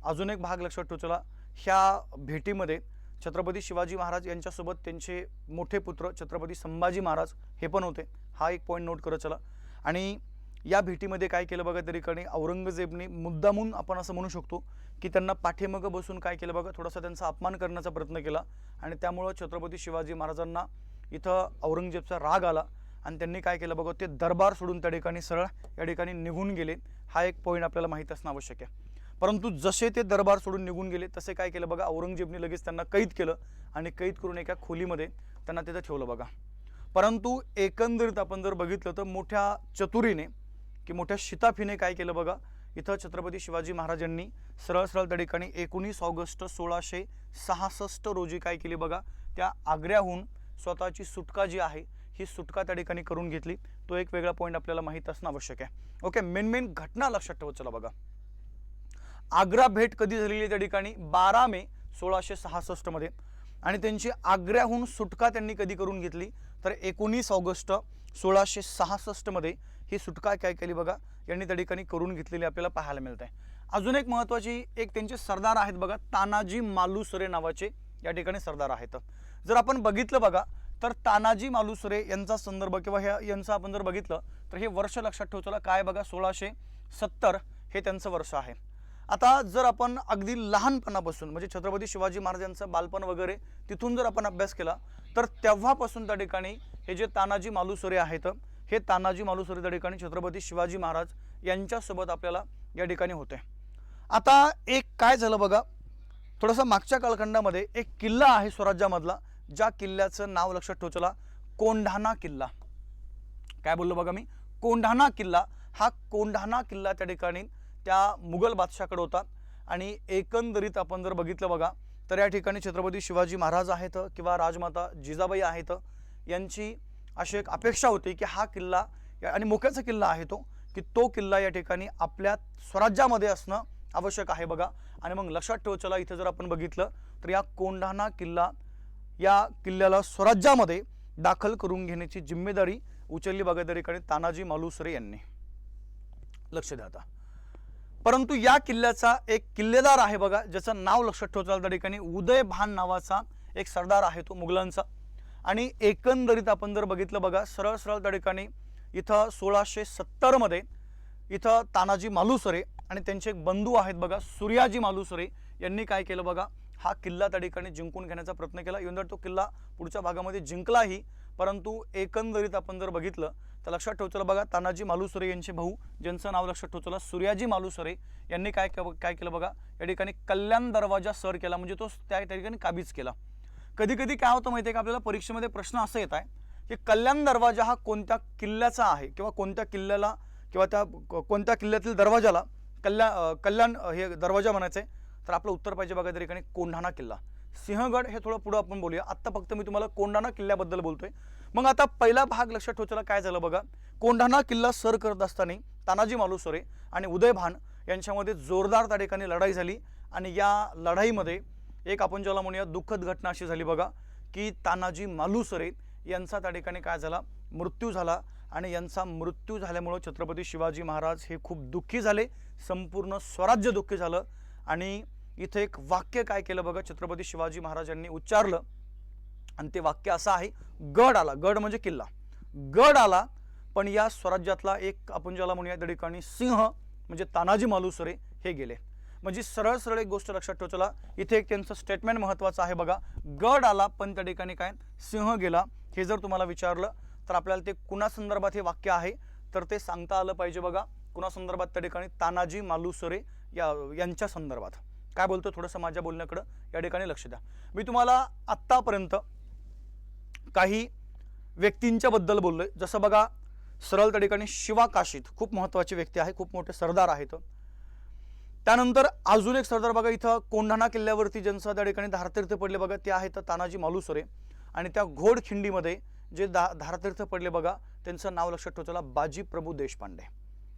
अजून एक भाग लक्षात ठेवायचा, ह्या भेटीमध्ये छत्रपती शिवाजी महाराज यांच्यासोबत त्यांचे मोठे पुत्र छत्रपती संभाजी महाराज हे पण होते. हा एक पॉईंट नोट करत चला. आणि या भेटीमध्ये काय केलं बघा त्या ठिकाणी औरंगजेबने मुद्दामून आपण असं म्हणू शकतो की त्यांना पाठीमागं बसून काय केलं बघा, थोडासा त्यांचा अपमान करण्याचा प्रयत्न केला आणि त्यामुळं छत्रपती शिवाजी महाराजांना इथं औरंगजेबचा राग आला आणि त्यांनी काय केलं बघा, ते दरबार सोडून त्या ठिकाणी सरळ या ठिकाणी निघून गेले. हा एक पॉईंट आपल्याला माहीत असणं आवश्यक आहे. परंतु जसे ते दरबार सोडून निघून गेले तसे काय केलं बघा, औरंगजेबने लगेच त्यांना कैद केलं आणि कैद करून एका खोलीमध्ये त्यांना तिथं ठेवलं बघा. परंतु एकंदरीत आपण जर बघितलं तर मोठ्या चतुरीने की मोठ्या शिताफीने काय केलं बघा, इथं छत्रपती शिवाजी महाराजांनी सरळ त्या ठिकाणी 19 ऑगस्ट 1666 रोजी काय केली बघा, त्या आग्र्याहून स्वतःची सुटका जी आहे ही सुटका त्या ठिकाणी करून घेतली. तो एक वेगळा पॉईंट आपल्याला माहीत असणं आवश्यक आहे. ओके, मेन घटना लक्षात ठेवत चला बघा. आग्रा भेट कधी झालेली आहे त्या ठिकाणी 12 मे 1666 मध्ये आणि त्यांची आग्र्याहून सुटका त्यांनी कधी करून घेतली तर 19 ऑगस्ट 1666 मध्ये ही सुटका काय केली बघा, यांनी त्या ठिकाणी करून घेतलेली आपल्याला पाहायला मिळत आहे. अजून एक महत्त्वाची एक त्यांचे सरदार आहेत बघा, तानाजी मालुसरे नावाचे या ठिकाणी सरदार आहेत. जर आपण बघितलं बघा तर तानाजी मालुसरे यांचा संदर्भ किंवा यांचं आपण जर बघितलं तर हे वर्ष लक्षात ठेवतो काय बघा, 1670 हे त्यांचं वर्ष आहे. आता जर आपण अगदी लहानपणापासून म्हणजे छत्रपती शिवाजी महाराजांचं बालपण वगैरे तिथून जर आपण अभ्यास केला तर तेव्हापासून त्या ठिकाणी हे जे तानाजी मालुसरे आहेत हे तानाजी मालुसरे त्या ठिकाणी छत्रपती शिवाजी महाराज यांच्यासोबत आपल्याला या ठिकाणी होते. आता एक काय झालं बघा, थोडंसं मागच्या कालखंडामध्ये एक किल्ला आहे स्वराज्यामधला, ज्या किल्ल्याचं नाव लक्षात ठेवचला कोंढाणा किल्ला. काय बोललो बघा मी, कोंढाणा किल्ला. हा कोंढाणा किल्ला त्या ठिकाणी त्या मुघल बादशाहकडे होता आणि एकंदरीत आपण जर बघितलं बघा तर या ठिकाणी छत्रपती शिवाजी महाराज आहेत किंवा राजमाता जिजाबाई आहेत यांची अशी एक अपेक्षा होती की हा किल्ला आणि मोक्याचा किल्ला आहे तो, की तो किल्ला या ठिकाणी आपल्या स्वराज्यामध्ये असणं आवश्यक आहे बघा. आणि मग लक्षात ठेव चला, इथं जर आपण बघितलं तर या कोंढाणा किल्ला या किल्ल्याला स्वराज्यामध्ये दाखल करून घेण्याची जिम्मेदारी उचलली बघा त्या ठिकाणी तानाजी मालुसरे यांनी. लक्ष द्या आता. परंतु या किल्ल्याचा एक किल्लेदार आहे बघा, ज्याचं नाव लक्षात ठेवता त्या ठिकाणी उदयभान नावाचा एक सरदार आहे तो मुघलांचा. आणि एकंदरीत आपण जर बघितलं बघा सरळ त्या ठिकाणी इथं 1670 मध्ये इथं तानाजी मालुसरे आणि त्यांचे एक बंधू आहेत बघा सूर्याजी मालुसरे यांनी काय केलं बघा, हा किल्ला त्या ठिकाणी जिंकून घेण्याचा प्रयत्न केला. इवन तो किल्ला पुढच्या भागामध्ये जिंकलाही, परंतु एकंदरीत आपण जर बघितलं तर लक्षात ठेवलं बघा तानाजी मालुसरे यांचे भाऊ ज्यांचं नाव लक्षात ठेवलं सूर्याजी मालुसरे यांनी काय केलं बघा, या ठिकाणी कल्याण दरवाजा सर केला, म्हणजे तो त्या ठिकाणी काबीज केला. कधी कधी काय होतं माहिती आहे का, आपल्याला परीक्षेमध्ये प्रश्न असा येत आहे की कल्याण दरवाजा हा कोणत्या किल्ल्याचा आहे किंवा कोणत्या किल्ल्याला किंवा त्या कोणत्या किल्ल्यातील दरवाजाला कल्याण हे दरवाजा म्हणायचं आहे. तर आपलं उत्तर पाहिजे बघा त्या ठिकाणी कोंढाणा किल्ला. सिंहगड हे थोडं पुढे आपण बोलूया, आत्ता फक्त मी तुम्हाला कोंढाणा किल्ल्याबद्दल बोलतोय. मग आता पहिला भाग लक्षात ठेवायला काय झालं बघा, कोंढाणा किल्ला सर करत असताना तानाजी मालुसरे आणि उदयभान यांच्यामध्ये जोरदार त्या ठिकाणी लढाई झाली आणि या लढाईमध्ये एक आपण ज्याला म्हणूया दुःखद घटना अशी झाली बघा की तानाजी मालुसरे यांचा त्या ठिकाणी काय झाला, मृत्यू झाला. आणि यांचा मृत्यू झाल्यामुळे छत्रपती शिवाजी महाराज हे खूप दुःखी झाले, संपूर्ण स्वराज्य दुःखी झालं. आणि इथे एक वाक्य काय केलं बघा छत्रपती शिवाजी महाराजांनी उच्चारलं आणि ते वाक्य असं आहे, गड आला. गड म्हणजे किल्ला, गड आला पण या स्वराज्यातला एक आपण ज्याला म्हणूया त्या ठिकाणी सिंह म्हणजे तानाजी मालुसरे हे गेले. म्हणजे सरळ एक गोष्ट लक्षात ठेव चला, इथे एक त्यांचं स्टेटमेंट महत्त्वाचं आहे बघा, गड आला पण त्या ठिकाणी काय सिंह गेला. हे जर तुम्हाला विचारलं तर आपल्याला ते कुणा संदर्भात हे वाक्य आहे तर ते सांगता आलं पाहिजे बघा. कुणा संदर्भात त्या ठिकाणी तानाजी मालुसरे यांच्या संदर्भात काय बोलतो थोडंसं माझ्या बोलण्याकडं या ठिकाणी लक्ष द्या. मी तुम्हाला आत्तापर्यंत काही व्यक्तींच्या बद्दल बोललोय. जसं बघा सरळ त्या ठिकाणी शिवा काशीद खूप महत्त्वाची व्यक्ती आहे, खूप मोठे सरदार आहेत. त्यानंतर अजून एक सरदार बघा इथं कोंढाणा किल्ल्यावरती ज्यांचं त्या ठिकाणी धारतीर्थ पडले बघा ते आहेत तानाजी मालुसरे. आणि त्या घोडखिंडीमध्ये जे धारतीर्थ पडले बघा त्यांचं नाव लक्षात ठेवला बाजी प्रभू देशपांडे.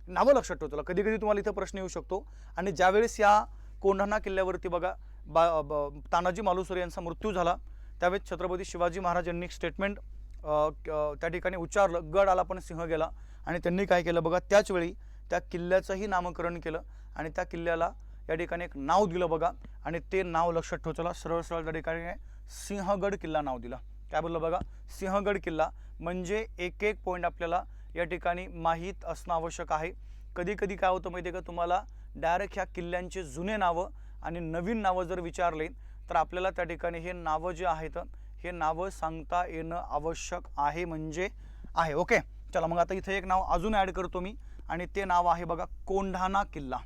नावं लक्षात ठेवला. कधी कधी तुम्हाला इथं प्रश्न येऊ शकतो. आणि ज्यावेळेस या कोंढाणा किल्ल्यावरती बघा तानाजी मालुसरे यांचा मृत्यू झाला त्यावेळेस छत्रपती शिवाजी महाराज यांनी स्टेटमेंट त्या ठिकाणी उच्चारलं, गड आला पण सिंह गेला. आणि त्यांनी काय केलं बघा त्याच वेळी त्या किल्ल्याचंही नामकरण केलं आणि त्या किल्ल्याला या ठिकाणी एक नाव दिलं बघा. आणि ते नाव लक्षात ठेवलं सरळ सरळ त्या ठिकाणी सिंहगड किल्ला नाव दिलं. काय बोललं बघा सिंहगड किल्ला. म्हणजे एक एक पॉईंट आपल्याला या ठिकाणी माहीत असणं आवश्यक आहे. कधी कधी काय होतं माहिती आहे का तुम्हाला डायरेक्ट ह्या किल्ल्यांचे जुने नावं आणि नवीन नावं जर विचारले तर आपल्याला त्या ठिकाणी हे नावं जे आहेत हे नावं सांगता येणं आवश्यक आहे म्हणजे आहे. ओके चला मग आता इथे एक नाव अजून ॲड करतो मी आणि ते नाव आहे बघा कोंढाणा किल्ला.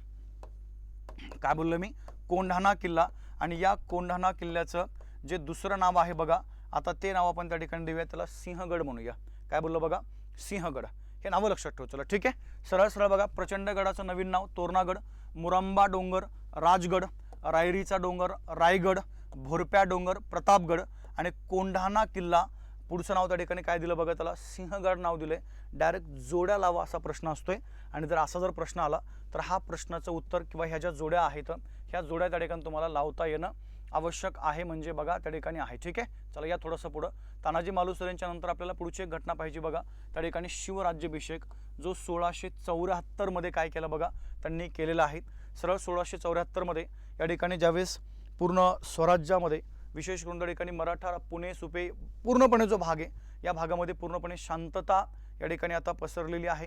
काय बोललो मी कोंढाणा किल्ला. आणि या कोंढाणा किल्ल्याचं जे दुसरं नाव आहे बघा आता ते नाव आपण त्या ठिकाणी देऊया त्याला सिंहगड म्हणूया. काय बोललो बघा सिंहगड. हे नावं लक्षात ठेव. चला ठीक आहे सरळ सरळ बघा प्रचंडगडाचं नवीन नाव तोरणागड, मुरंबा डोंगर राजगड, रायरीचा डोंगर रायगड, भोरप्या डोंगर प्रतापगड आणि कोंढाणा किल्ला पुढचं नाव त्या ठिकाणी काय दिलं बघा त्याला सिंहगड नाव दिलंय. डायरेक्ट जोड्या लावा असा प्रश्न असतोय. आणि जर असा जर प्रश्न आला तर हा प्रश्नाचं उत्तर किंवा ह्या ज्या जोड्या आहेत ह्या जोड्या त्या ठिकाणी तुम्हाला लावता येणं आवश्यक आहे म्हणजे बघा त्या ठिकाणी आहे. ठीक आहे चला या थोडंसं पुढं तानाजी मालुसरेंच्या नंतर आपल्याला पुढची एक घटना पाहिजे बघा त्या ठिकाणी शिवराज्याभिषेक जो 1674 मध्ये काय केलं बघा त्यांनी केलेला आहे. सरळ 1674 मध्ये या ठिकाणी ज्यावेळेस पूर्ण स्वराज्यामध्ये विशेष करून त्या ठिकाणी मराठा पुणे सुपे पूर्णपणे जो भाग आहे या भागामध्ये पूर्णपणे शांतता या ठिकाणी आता पसरलेली आहे,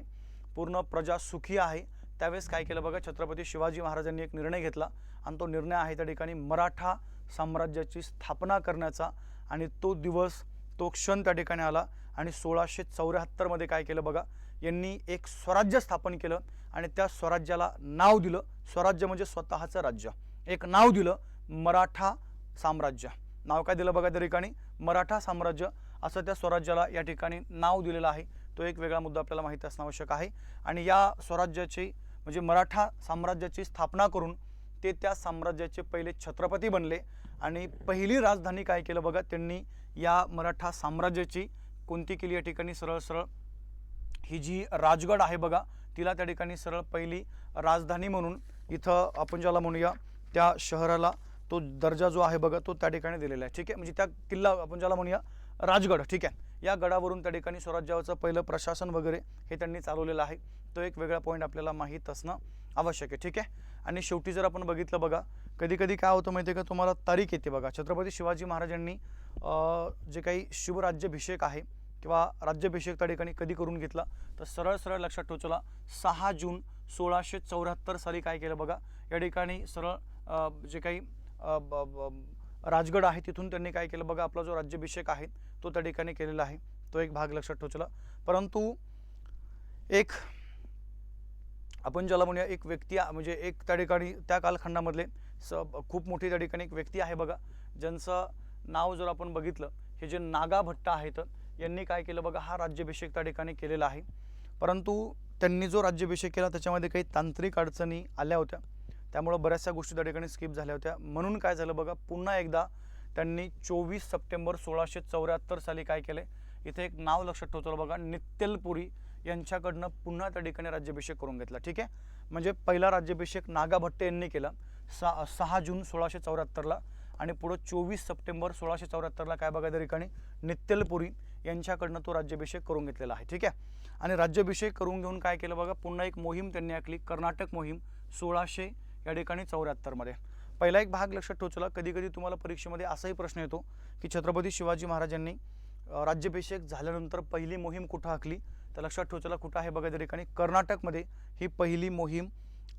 पूर्ण प्रजा सुखी आहे. त्यावेळेस काय केलं बघा छत्रपती शिवाजी महाराजांनी एक निर्णय घेतला आणि तो निर्णय आहे त्या ठिकाणी मराठा साम्राज्याची स्थापना करण्याचा. आणि तो दिवस तो क्षण त्या ठिकाणी आला आणि 1674 मध्ये काय केलं बघा यांनी एक स्वराज्य स्थापन केलं आणि त्या स्वराज्याला नाव दिलं स्वराज्य म्हणजे स्वतःचं राज्य एक नाव दिलं मराठा साम्राज्य. नाव काय दिलं बघा त्या ठिकाणी मराठा साम्राज्य असं त्या स्वराज्याला या ठिकाणी नाव दिलेलं आहे. तो एक वेगळा मुद्दा आपल्याला माहिती असणं आवश्यक आहे. आणि या स्वराज्याची म्हणजे मराठा साम्राज्याची स्थापना करून ते त्या साम्राज्याचे पहिले छत्रपती बनले. आणि पहिली राजधानी काय केलं बघा त्यांनी या मराठा साम्राज्याची कोणती केली या ठिकाणी सरळ सरळ ही जी राजगड आहे बघा तिला त्या ठिकाणी सरळ पहिली राजधानी म्हणून इथं आपण ज्याला म्हणूया त्या शहराला तो दर्जा जो आहे बघा तो त्या ठिकाणी दिलेला आहे. ठीक आहे म्हणजे त्या किल्ला आपण ज्याला म्हणूया राजगड. ठीक आहे या गडावरून त्या ठिकाणी स्वराज्याचं पहिलं प्रशासन वगैरे हे त्यांनी चालवलेलं आहे. तो एक वेगळा पॉईंट आपल्याला माहीत असणं आवश्यक आहे. ठीक आहे आणि शेवटी जर आपण बघितलं बघा कधी कधी काय होतं माहिती आहे का तुम्हाला तारीख येते बघा छत्रपती शिवाजी महाराजांनी जे काही शिवराज्याभिषेक आहे किंवा राज्याभिषेक त्या ठिकाणी कधी करून घेतला तर सरळ सरळ लक्षात ठेवला 6 जून 1674 साली काय केलं बघा या ठिकाणी सरळ जे काही राजगड आहे तिथून त्यांनी काय केलं बघा आपला जो राज्याभिषेक आहे तो त्या ठिकाणी केलेला आहे. तो एक भाग लक्षात ठेवला. परंतु एक आपण ज्याला म्हणूया एक व्यक्ती म्हणजे एक त्या ठिकाणी त्या कालखंडामधले खूप मोठी त्या ठिकाणी एक व्यक्ती आहे बघा ज्यांचं नाव जर आपण बघितलं हे जे नागा भट्ट आहेत यांनी काय केलं बघा हा राज्याभिषेक त्या ठिकाणी केलेला आहे. परंतु त्यांनी जो राज्याभिषेक केला त्याच्यामध्ये काही तांत्रिक अडचणी आल्या होत्या त्यामुळे बऱ्याचशा गोष्टी त्या ठिकाणी स्किप झाल्या होत्या. म्हणून काय झालं बघा पुन्हा एकदा त्यांनी 24 सप्टेंबर 1674 साली काय केले इथे एक नाव लक्षात ठेवतो बघा नित्यलपुरी यांच्याकडनं पुन्हा त्या ठिकाणी राज्याभिषेक करून घेतला. ठीक आहे म्हणजे पहिला राज्याभिषेक नागा भट्ट यांनी केला 6 जून 1674 आणि पुढे 24 सप्टेंबर 1674 काय बघा त्या ठिकाणी नित्यलपुरी यांच्याकडनं तो राज्याभिषेक करून घेतलेला आहे. ठीक आहे आणि राज्याभिषेक करून घेऊन काय केलं बघा पुन्हा एक मोहीम त्यांनी आखली कर्नाटक मोहीम 1600 या ठिकाणी 74 मध्ये. पहिला एक भाग लक्षात ठेवला. कधी कधी तुम्हाला परीक्षेमध्ये असाही प्रश्न येतो की छत्रपती शिवाजी महाराजांनी राज्याभिषेक झाल्यानंतर पहिली मोहीम कुठं आखली तर लक्षात ठेवला कुठं आहे बघा त्या ठिकाणी कर्नाटकमध्ये ही पहिली मोहीम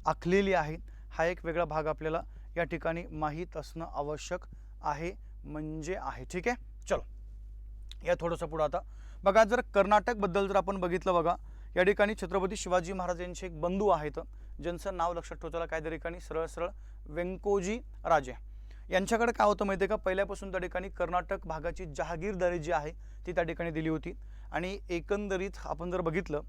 आखलेली आहे. हा एक वेगळा भाग आपल्याला या ठिकाणी माहीत असणं आवश्यक आहे म्हणजे आहे. ठीक आहे चलो या थोडंसं पुढं आता बघा जर कर्नाटकबद्दल जर आपण बघितलं बघा या ठिकाणी छत्रपती शिवाजी महाराज यांचे एक बंधू आहेत ज्यांचं नाव लक्षात ठेवायला काय त्या ठिकाणी सरळ सरळ व्यंकोजी राजे. यांच्याकडे काय होतं माहिती आहे का, पहिल्यापासून त्या ठिकाणी कर्नाटक भागाची जहागीरदारी जी आहे ती त्या ठिकाणी दिली होती. आणि एकंदरीत आपण जर बघितलं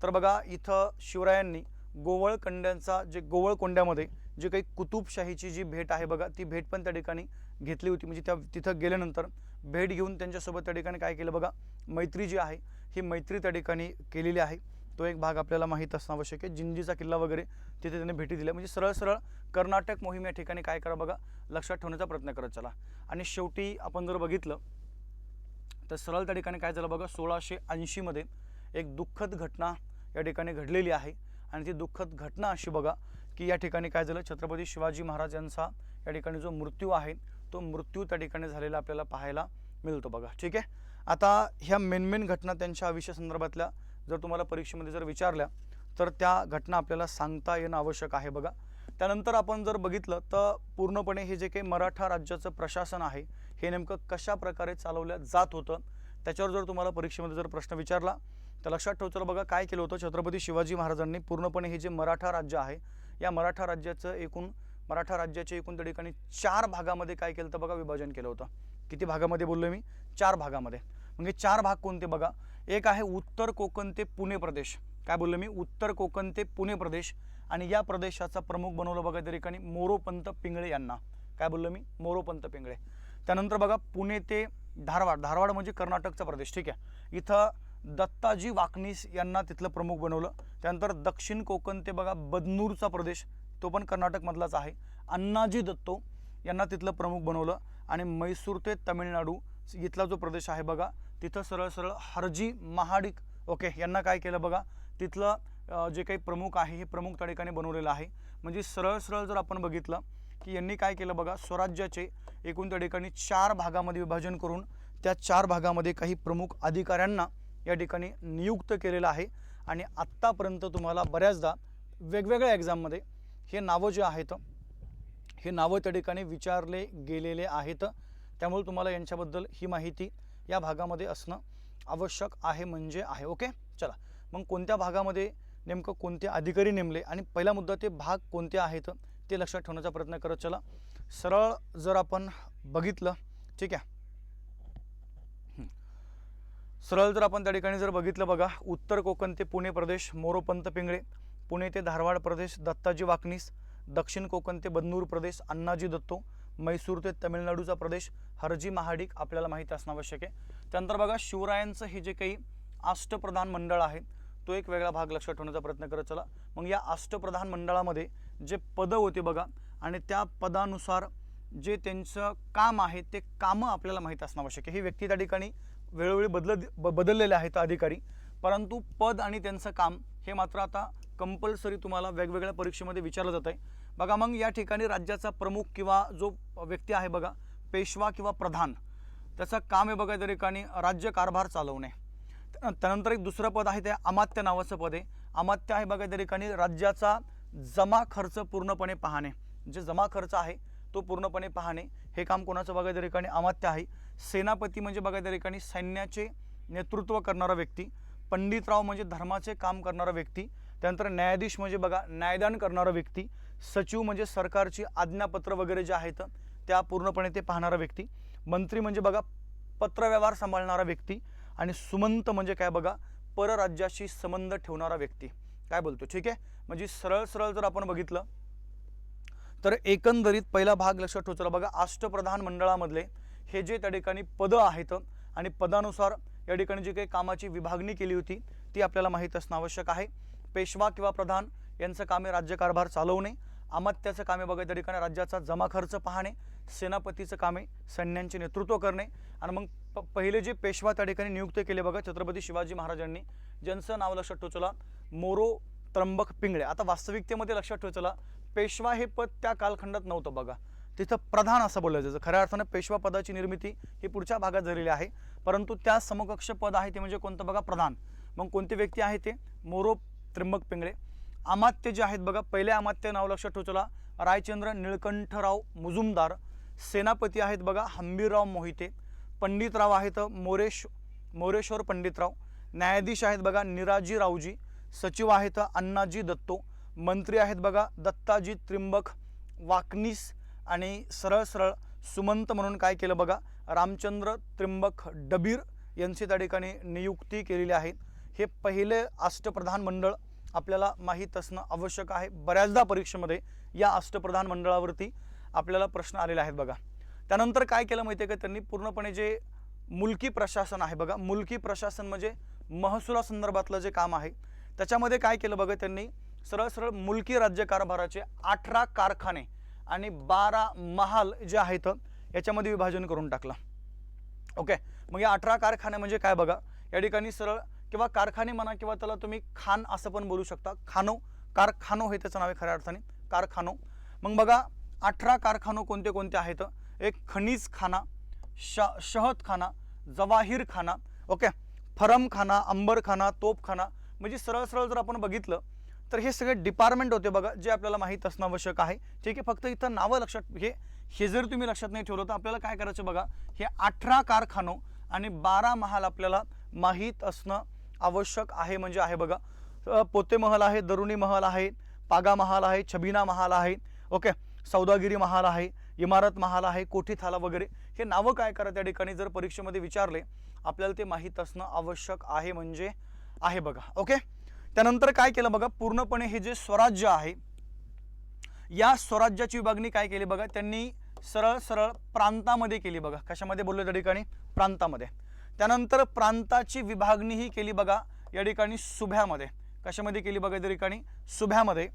तर बघा इथं शिवरायांनी गोवळकोंड्यांचा जे गोवळकोंड्यामध्ये जे काही कुतुबशाहीची जी भेट आहे बघा, ती भेट पण त्या ठिकाणी घेतली होती. म्हणजे त्या तिथं गेल्यानंतर भेट घेऊन त्यांच्यासोबत त्या ठिकाणी काय केलं बघा, मैत्री जी आहे ही मैत्री त्या ठिकाणी केलेली आहे. तो एक भाग आपल्याला माहीत असणं आवश्यक आहे. जिंजीचा किल्ला वगैरे तिथे त्यांनी भेटी दिल्या. म्हणजे सरळ सरळ कर्नाटक मोहीम या ठिकाणी काय करा बघा, लक्षात ठेवण्याचा प्रयत्न करत चला. आणि शेवटी आपण जर बघितलं तर सरळ त्या ठिकाणी काय झालं बघा, 1680 मध्ये एक दुःखद घटना या ठिकाणी घडलेली आहे. आणि ती दुःखद घटना अशी बघा की या ठिकाणी काय झालं, छत्रपती शिवाजी महाराज यांचा या ठिकाणी जो मृत्यू आहे तो मृत्यू त्या ठिकाणी झालेला आपल्याला पाहायला मिळतो बघा. ठीक आहे. आता ह्या मेन घटना त्यांच्या आयुष्या संदर्भातल्या जर तुम्हाला परीक्षेमध्ये जर विचारल्या तर त्या घटना आपल्याला सांगता येणं आवश्यक आहे बघा. त्यानंतर आपण जर बघितलं तर पूर्णपणे हे जे काही मराठा राज्याचं प्रशासन आहे हे नेमकं कशा प्रकारे चालवलं जात होतं त्याच्यावर जर तुम्हाला परीक्षेमध्ये जर प्रश्न विचारला तर लक्षात ठेवायचं बघा काय केलं होतं. छत्रपती शिवाजी महाराजांनी पूर्णपणे हे जे मराठा राज्य आहे या मराठा राज्याचे एकूण त्या ठिकाणी 4 भागामध्ये काय केलं होतं बघा, विभाजन केलं होतं. किती भागामध्ये बोललोय मी, 4 भागामध्ये. म्हणजे 4 भाग कोणते बघा, एक आहे उत्तर कोकण ते पुणे प्रदेश. काय बोललो मी, उत्तर कोकण ते पुणे प्रदेश. आणि या प्रदेशाचा प्रमुख बनवलं बघा त्या ठिकाणी मोरोपंत पिंगळे यांना. काय बोललो मी, मोरोपंत पिंगळे. त्यानंतर बघा पुणे ते धारवाड म्हणजे कर्नाटकचा प्रदेश. ठीक आहे. इथं दत्ताजी वाकनीस यांना तिथलं प्रमुख बनवलं. त्यानंतर दक्षिण कोकण ते बघा बदनूरचा प्रदेश, तो पण कर्नाटकमधलाच आहे. अण्णाजी दत्तो यांना तिथलं प्रमुख बनवलं. आणि मैसूर ते तमिळनाडू इथला जो प्रदेश आहे बघा तिथं सरळ सरळ हरजी महाडिक ओके यांना काय केलं बघा, तिथलं जे काही प्रमुख आहे हे प्रमुख त्या ठिकाणी बनवलेलं आहे. म्हणजे सरळ सरळ जर आपण बघितलं की यांनी काय केलं बघा, स्वराज्याचे एकूण त्या ठिकाणी 4 भागामध्ये विभाजन करून त्या 4 भागामध्ये काही प्रमुख अधिकाऱ्यांना या ठिकाणी नियुक्त केलेलं आहे. आणि आत्तापर्यंत तुम्हाला बऱ्याचदा वेगवेगळ्या एक्झाममध्ये हे नावं जे आहेत हे नावं त्या ठिकाणी विचारले गेलेले आहेत. त्यामुळे तुम्हाला यांच्याबद्दल ही माहिती या भागामध्ये असणं आवश्यक आहे म्हणजे आहे. ओके चला, मग कोणत्या भागामध्ये नेमकं कोणते अधिकारी नेमले आणि पहिला मुद्दा ते भाग कोणते आहेत ते लक्षात ठेवण्याचा प्रयत्न करत चला. सरळ जर आपण बघितलं, ठीक आहे, सरळ जर आपण त्या ठिकाणी जर बघितलं बघा, उत्तर कोकण ते पुणे प्रदेश मोरोपंत पिंगळे, पुणे ते धारवाड प्रदेश दत्ताजी वाकनीस, दक्षिण कोकण ते बदनूर प्रदेश अण्णाजी दत्तो, मैसूर ते तमिळनाडूचा प्रदेश हरजी महाडिक आपल्याला माहिती असणं आवश्यक आहे. त्यानंतर बघा शिवरायांचं हे जे काही अष्टप्रधान मंडळ आहे तो एक वेगळा भाग लक्षात ठेवण्याचा प्रयत्न करत चला. मग या अष्टप्रधान मंडळामध्ये जे पदं होते बघा आणि त्या पदानुसार जे त्यांचं काम आहे ते कामं आपल्याला माहीत असणं आवश्यक आहे. ही व्यक्ती त्या ठिकाणी वेळोवेळी बदललेले आहेत अधिकारी, परंतु पद आणि त्यांचं काम हे मात्र आता कंपल्सरी तुम्हाला वेगवेगळ्या परीक्षेमध्ये विचारलं जात आहे बघा. मग या ठिकाणी राज्याचा प्रमुख किंवा जो व्यक्ती आहे बघा पेशवा किंवा प्रधान, त्याचं काम आहे बघा त्या ठिकाणी राज्य कारभार चालवणे. त्यानंतर एक दुसरं पद आहे ते अमात्य नावाचं पद आहे. अमात्य आहे बघा त्या ठिकाणी राज्याचा जमा खर्च पूर्णपणे पाहणे, जे जमा खर्च आहे तो पूर्णपणे पाहणे हे काम कोणाचं बघा त्या ठिकाणी अमात्य आहे. सेनापती म्हणजे बघा त्या ठिकाणी सैन्याचे नेतृत्व करणारा व्यक्ती. पंडितराव म्हणजे धर्माचे काम करणारा व्यक्ती. त्यानंतर न्यायाधीश म्हणजे बघा न्यायदान करणारा व्यक्ती. सचिव म्हणजे सरकारची आज्ञापत्र वगैरे जे आहेत त्या पूर्णपणे ते पाहणारा व्यक्ती. मंत्री म्हणजे बघा पत्रव्यवहार सांभाळणारा व्यक्ती. आणि सुमंत म्हणजे काय बघा परराज्याशी संबंध ठेवणारा व्यक्ती. काय बोलतो, ठीक आहे. म्हणजे सरळ सरळ जर आपण बघितलं तर एकंदरीत पहिला भाग लक्षात ठेवायचा बघा, अष्टप्रधान मंडळामधले हे जे त्या ठिकाणी पदं आहेत आणि पदानुसार या ठिकाणी जी काही कामाची विभागणी केली होती ती आपल्याला माहीत असणं आवश्यक आहे. पेशवा किंवा प्रधान यांचं काम आहे राज्यकारभार चालवणे. अमात्याचं काम आहे बघा त्या ठिकाणी राज्याचा जमा खर्च पाहणे. सेनापतीचं काम आहे सैन्यांचे नेतृत्व करणे. आणि मग पहिले जे पेशवा त्या ठिकाणी नियुक्त केले बघा छत्रपती शिवाजी महाराजांनी, ज्यांचं नाव लक्षात ठेवचला मोरो त्र्यंबक पिंगळे. आता वास्तविकतेमध्ये लक्षात ठेवचला पेशवा हे पद त्या कालखंडात नव्हतं बघा, तिथं प्रधान असं बोललं जायचं. खऱ्या अर्थानं पेशवा पदाची निर्मिती ही पुढच्या भागात झालेली आहे, परंतु त्या समकक्ष पद आहे ते म्हणजे कोणतं बघा, प्रधान. मग कोणते व्यक्ती आहे ते मोरो त्र्यंबक पिंगळे. अमात्य जे आहेत बघा, पहिले अमात्य नाव लक्षात ठेवचला रायचंद्र निळकंठराव मुजुमदार. सेनापती आहेत बघा हंबीरराव मोहिते. पंडितराव आहेत मोरेश्वर पंडितराव. न्यायाधीश आहेत बघा निराजी रावजी. सचिव आहेत अण्णाजी दत्तो. मंत्री आहेत बघा दत्ताजी त्रिंबक वाकनीस, आणि सरळ सरळ सुमंत म्हणून काय केलं बघा रामचंद्र त्रिंबक डबीर यांची त्या ठिकाणी नियुक्ती केलेली आहे। हे पहिले अष्टप्रधान मंडळ आपल्याला माहीत असणं आवश्यक आहे। बऱ्याचदा परीक्षेमध्ये या अष्टप्रधान मंडळावरती आपल्याला प्रश्न आलेले आहेत बघा। त्यानंतर काय केलं माहिती आहे का त्यांनी पूर्णपणे जे मुलकी प्रशासन आहे बघा, मुलकी प्रशासन म्हणजे महसुलासंदर्भातलं जे काम आहे त्याच्यामध्ये काय केलं बघा त्यांनी सरळ सरळ मुलकी राज्यकारभाराचे 18 कारखाने आणि 12 महाल जे आहेत याच्यामध्ये विभाजन करून टाकलं। ओके, मग या 18 कारखाने म्हणजे काय बघा, या ठिकाणी सरळ किंवा कारखाने म्हणा किंवा त्याला तुम्ही खान असं पण बोलू शकता, खानो कारखानो हे त्याचं नाव आहे खऱ्या अर्थाने कारखानो। मग बघा 18 कारखानो कोणते कोणते आहेत, एक खनिज खाना, शहद खाना, जवाहीर खाना, ओके, फरम खाना, अंबर खाना, तोप खाना, म्हणजे सरळ सरळ जर आपण बघितलं तर हे सगळे डिपार्टमेंट होते बघा जे आपल्याला माहीत असणं आवश्यक आहे। ठीक आहे, फक्त इथं नावं लक्षात हे जर तुम्ही लक्षात नाही ठेवलं तर आपल्याला काय करायचं बघा, हे 18 कारखानो आणि 12 महाल आपल्याला माहीत असणं आवश्यक आहे। म्हणजे आहे बघा पोते महल आहे, दरुणी महल आहे, पागा महाल आहे, छबिना महाल आहे, ओके, सौदागिरी महाल आहे, इमारत महाल आहे, कोठी थाला वगैरे हे नावं काय करा त्या ठिकाणी जर परीक्षेमध्ये विचारले आपल्याला ते माहीत असणं आवश्यक आहे म्हणजे आहे बघा। ओके, त्यानंतर काय केलं बघा पूर्णपणे हे जे स्वराज्य आहे या स्वराज्याची विभागणी काय केली बघा त्यांनी सरळ सरळ प्रांतामध्ये केली बघा। कशामध्ये बोललो त्या ठिकाणी, प्रांतामध्ये। त्यानंतर प्रांताची विभागणी ही केली बघा या ठिकाणी सुभ्यामध्ये। कशामध्ये केली बघा त्या ठिकाणी, सुभ्यामध्ये।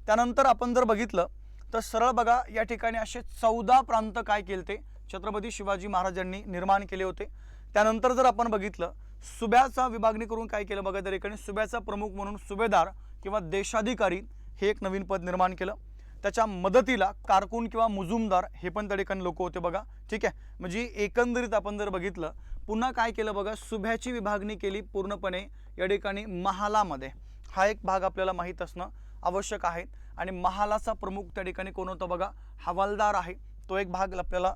त्यानंतर आपण जर बघितलं तर सरळ बघा या ठिकाणी असे 14 प्रांत काय केले छत्रपती शिवाजी महाराजांनी निर्माण केले होते। त्यानंतर जर आपण बघितलं सुब्याचा विभागणी करून काय केलं बघा त्या ठिकाणी सुब्याचा प्रमुख म्हणून सुभेदार किंवा देशाधिकारी हे एक नवीन पद निर्माण केलं। त्याच्या मदतीला कारकून किंवा मुजुमदार हे पण त्या ठिकाणी लोक होते बघा। ठीक आहे, म्हणजे एकंदरीत आपण जर बघितलं पुन्हा काय केलं बघा सुभ्याची विभागणी केली पूर्णपणे या ठिकाणी महालामध्ये। हा एक भाग आपल्याला माहीत असणं आवश्यक आहे। आणि महालाचा प्रमुख त्या ठिकाणी कोण होता बघा, हवालदार आहे। तो एक भाग आपल्याला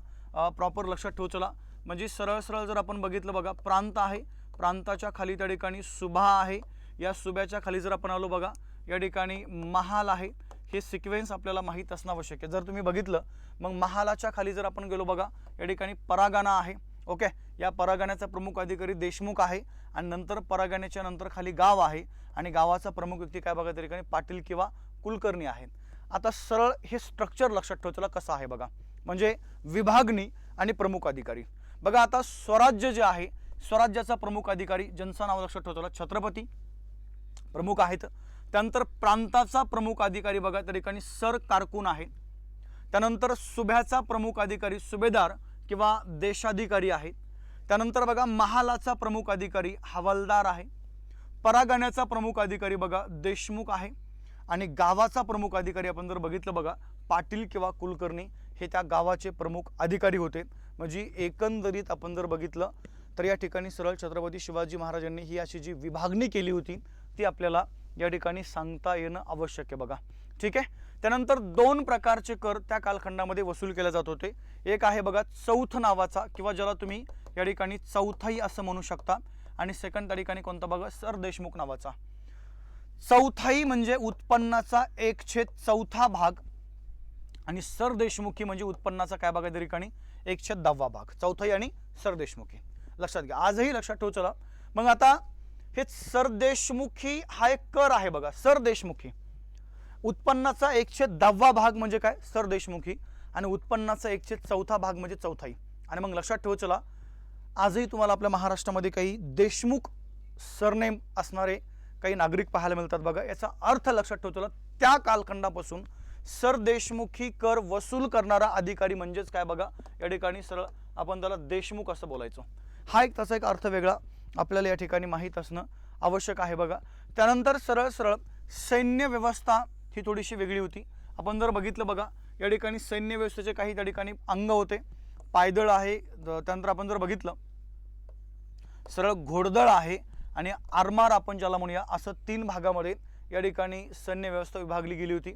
प्रॉपर लक्षात ठेवायचा। म्हणजे सरळ सरळ जर आपण बघितलं बघा प्रांत आहे, प्रांताच्या खाली त्या ठिकाणी सुभा आहे, या सुब्याच्या खाली जर आपण आलो बघा या ठिकाणी महाल आहे। हे सिक्वेन्स आपल्याला माहीत असणं आवश्यक आहे। जर तुम्ही बघितलं मग महालाच्या खाली जर आपण गेलो बघा या ठिकाणी परागणा आहे। ओके, या परागण्याचा प्रमुख अधिकारी देशमुख आहे आणि नंतर परागण्याच्या नंतर खाली गाव आहे आणि गावाचा प्रमुख व्यक्ती काय बघा त्या ठिकाणी पाटील किंवा कुलकर्णी आहेत। आता सरळ हे स्ट्रक्चर लक्षात ठेवायला कसं आहे बघा, म्हणजे विभागणी आणि प्रमुख अधिकारी बघा। आता स्वराज्य जे आहे स्वराज्याचा प्रमुख अधिकारी ज्यांचं नाव लक्षात ठेवायला छत्रपती प्रमुख आहेत। त्यानंतर प्रांताचा प्रमुख अधिकारी बघा त्या ठिकाणी सर कारकून आहे। त्यानंतर सुभ्याचा प्रमुख अधिकारी सुभेदार किंवा देशाधिकारी आहे। त्यानंतर बघा महालाचा प्रमुख अधिकारी हवालदार आहे। परागण्याचा प्रमुख अधिकारी बघा देशमुख आहे आणि गावाचा प्रमुख अधिकारी आपण जर बघितलं बघा पाटील किंवा कुलकर्णी हे त्या गावाचे प्रमुख अधिकारी होते। म्हणजे एकंदरीत आपण जर बघितलं तर या ठिकाणी सरळ छत्रपती शिवाजी महाराजांनी ही अशी जी विभागणी केली होती ती आपल्याला या ठिकाणी सांगता येणं आवश्यक आहे बघा। ठीक आहे, त्यानंतर 2 प्रकारचे कर त्या कालखंडामध्ये वसूल केले जात होते। एक आहे बघा चौथ नावाचा किंवा ज्याला तुम्ही या ठिकाणी चौथाई असं म्हणू शकता, आणि सेकंड त्या ठिकाणी कोणता बघा सर देशमुख नावाचा। चौथाई म्हणजे उत्पन्नाचा 1/4 भाग आणि सर देशमुखी म्हणजे उत्पन्नाचा काय बघा त्या ठिकाणी 1/10 भाग। चौथाई आणि सर देशमुखी लक्षात घ्या, आजही लक्षात ठेवू चला। मग आता हे सरदेशमुखी हा एक कर आहे बघा। सरदेशमुखी उत्पन्नाचा 1/10 भाग म्हणजे काय सरदेशमुखी आणि उत्पन्नाचा 1/4 भाग म्हणजे चौथाई। आणि मग लक्षात ठेवू चला आजही तुम्हाला आपल्या महाराष्ट्रामध्ये काही देशमुख सरनेम असणारे काही नागरिक पाहायला मिळतात बघा। याचा अर्थ लक्षात ठेवू चला त्या कालखंडापासून सरदेशमुखी कर वसूल करणारा अधिकारी म्हणजेच काय बघा या ठिकाणी सरळ आपण त्याला देशमुख असं बोलायचो। हा एक त्याचा एक अर्थ वेगळा आपल्याला या ठिकाणी माहीत असणं आवश्यक आहे बघा। त्यानंतर सरळ सरळ सैन्य व्यवस्था ही थोडीशी वेगळी होती। आपण जर बघितलं बघा या ठिकाणी सैन्य व्यवस्थेचे काही त्या ठिकाणी अंग होते। पायदळ आहे, त्यानंतर आपण जर बघितलं सरळ घोडदळ आहे आणि आरमार आपण ज्याला म्हणूया, असं 3 भागामध्ये या ठिकाणी सैन्य व्यवस्था विभागली गेली होती।